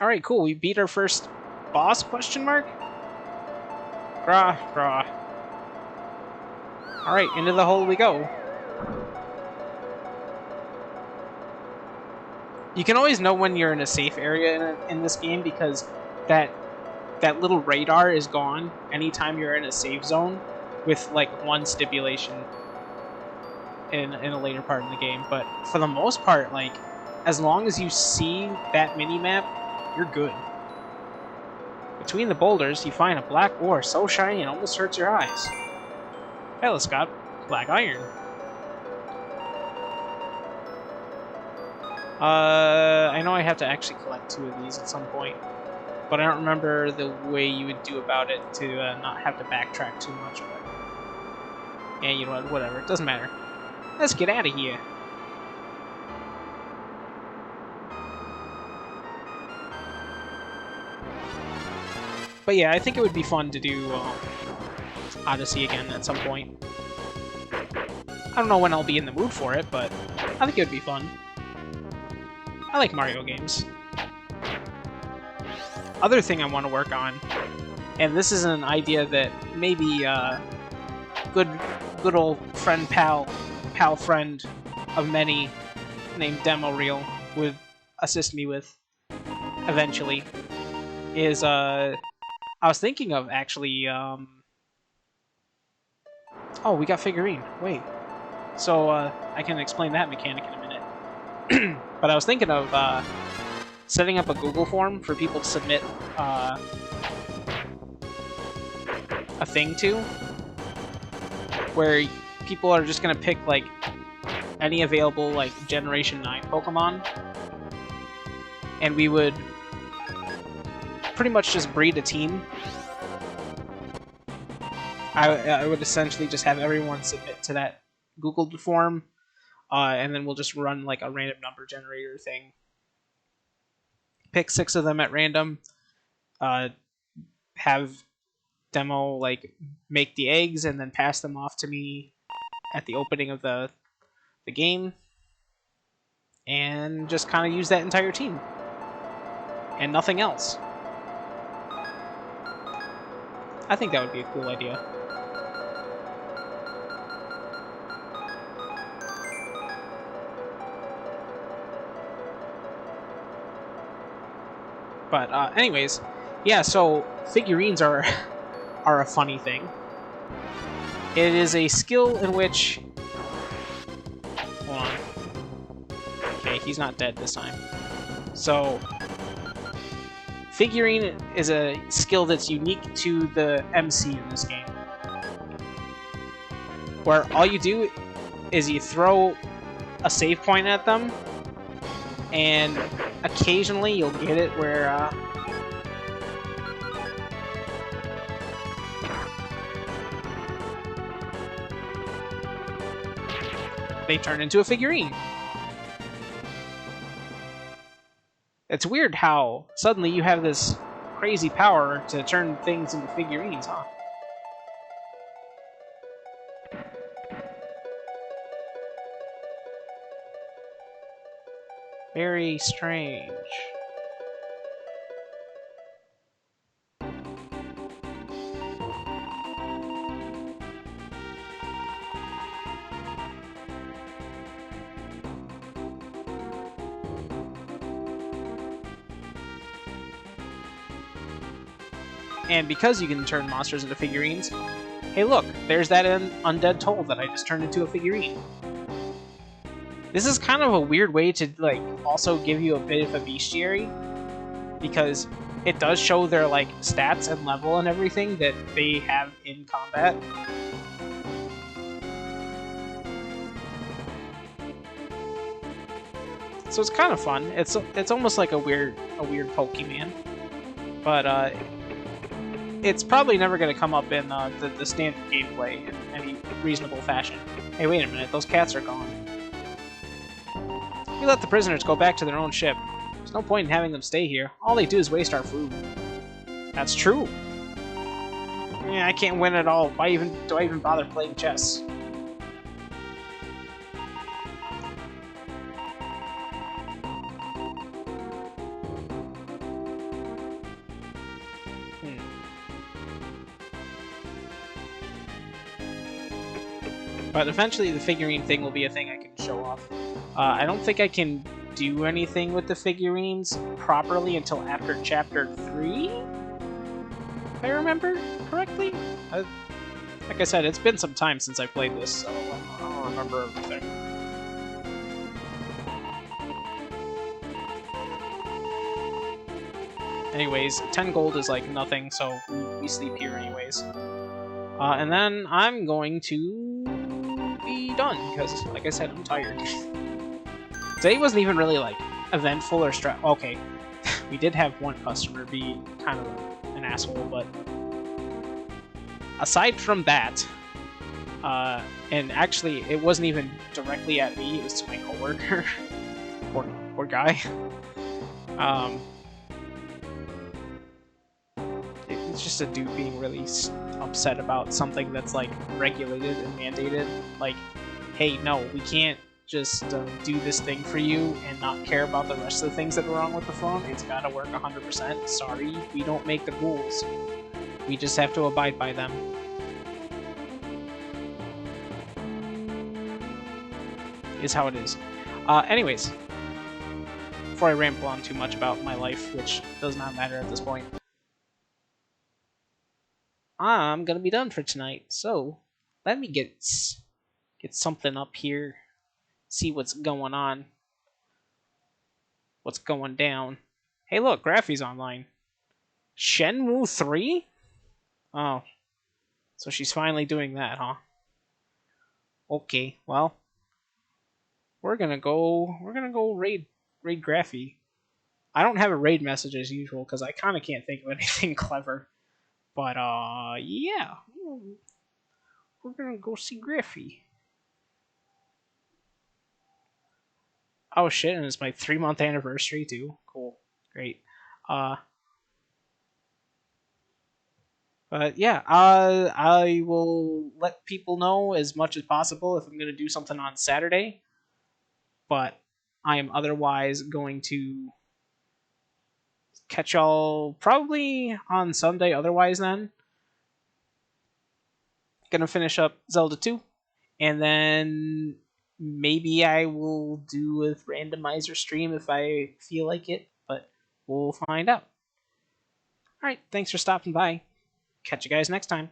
Alright, cool. We beat our first boss, question mark? Grah, grah. Alright, into the hole we go. You can always know when you're in a safe area in this game, because that little radar is gone anytime you're in a safe zone, with like one stipulation in a later part in the game. But for the most part, like, as long as you see that mini-map, you're good. Between the boulders, you find a black ore so shiny it almost hurts your eyes. Hellas got black iron. I know I have to actually collect 2 of these at some point, but I don't remember the way you would do about it to not have to backtrack too much. But yeah, you know what? Whatever. It doesn't matter. Let's get out of here. But yeah, I think it would be fun to do Odyssey again at some point. I don't know when I'll be in the mood for it, but I think it would be fun. I like Mario games. Other thing I want to work on, and this is an idea that maybe good old friend pal friend of many named Demo Reel would assist me with eventually, is I was thinking of actually oh, we got figurine. Wait. So I can explain that mechanic in a minute. But I was thinking of setting up a Google form for people to submit a thing to, where people are just gonna pick like any available like Generation 9 Pokemon, and we would pretty much just breed a team. I would essentially just have everyone submit to that Google form, and then we'll just run like a random number generator thing. Pick 6 of them at random. Have Demo like make the eggs and then pass them off to me at the opening of the game. and just kind of use that entire team and nothing else. I think that would be a cool idea. But anyways, yeah. So figurines are are a funny thing. It is a skill in which. Hold on. Okay, he's not dead this time. So, figurine is a skill that's unique to the MC in this game. Where all you do is you throw a save point at them, and occasionally you'll get it where they turn into a figurine. It's weird how suddenly you have this crazy power to turn things into figurines, huh? Very strange. And because you can turn monsters into figurines, hey look, there's that undead toll that I just turned into a figurine. This is kind of a weird way to like also give you a bit of a bestiary, because it does show their like stats and level and everything that they have in combat. So it's kind of fun. It's almost like a weird Pokemon, but it's probably never going to come up in the standard gameplay in any reasonable fashion. Hey, wait a minute, those cats are gone. We let the prisoners go back to their own ship. There's no point in having them stay here. All they do is waste our food. That's true. Yeah, I can't win at all. Why do I even bother playing chess? But eventually the figurine thing will be a thing I can show off. I don't think I can do anything with the figurines properly until after Chapter 3? If I remember correctly? Like I said, it's been some time since I played this, so I don't remember everything. Anyways, 10 gold is like nothing, so we sleep here anyways. And then I'm going to be done, because, like I said, I'm tired. Today wasn't even really, like, eventful or okay, we did have one customer be kind of an asshole, but aside from that, and actually, it wasn't even directly at me, it was to my coworker. poor guy. It's just a dude being really upset about something that's like regulated and mandated. Like, hey, no, we can't just do this thing for you and not care about the rest of the things that are wrong with the phone. It's gotta work 100%. Sorry, we don't make the rules. We just have to abide by them. Is how it is. Anyways, before I ramble on too much about my life, which does not matter at this point, I'm gonna be done for tonight. So let me get something up here, see what's going on, what's going down. Hey, look, Graphie's online. Shenmue 3? Oh, so she's finally doing that, huh? Okay, well, we're gonna go raid Graphie. I don't have a raid message as usual because I kind of can't think of anything clever. But yeah, we're gonna go see Graphie. Oh shit, and it's my 3-month anniversary too. Cool, great. But yeah, I will let people know as much as possible if I'm gonna do something on Saturday. But I am otherwise going to catch y'all probably on Sunday. Otherwise, then gonna finish up Zelda 2, and then maybe I will do a randomizer stream if I feel like it, but we'll find out. All right, thanks for stopping by. Catch you guys next time.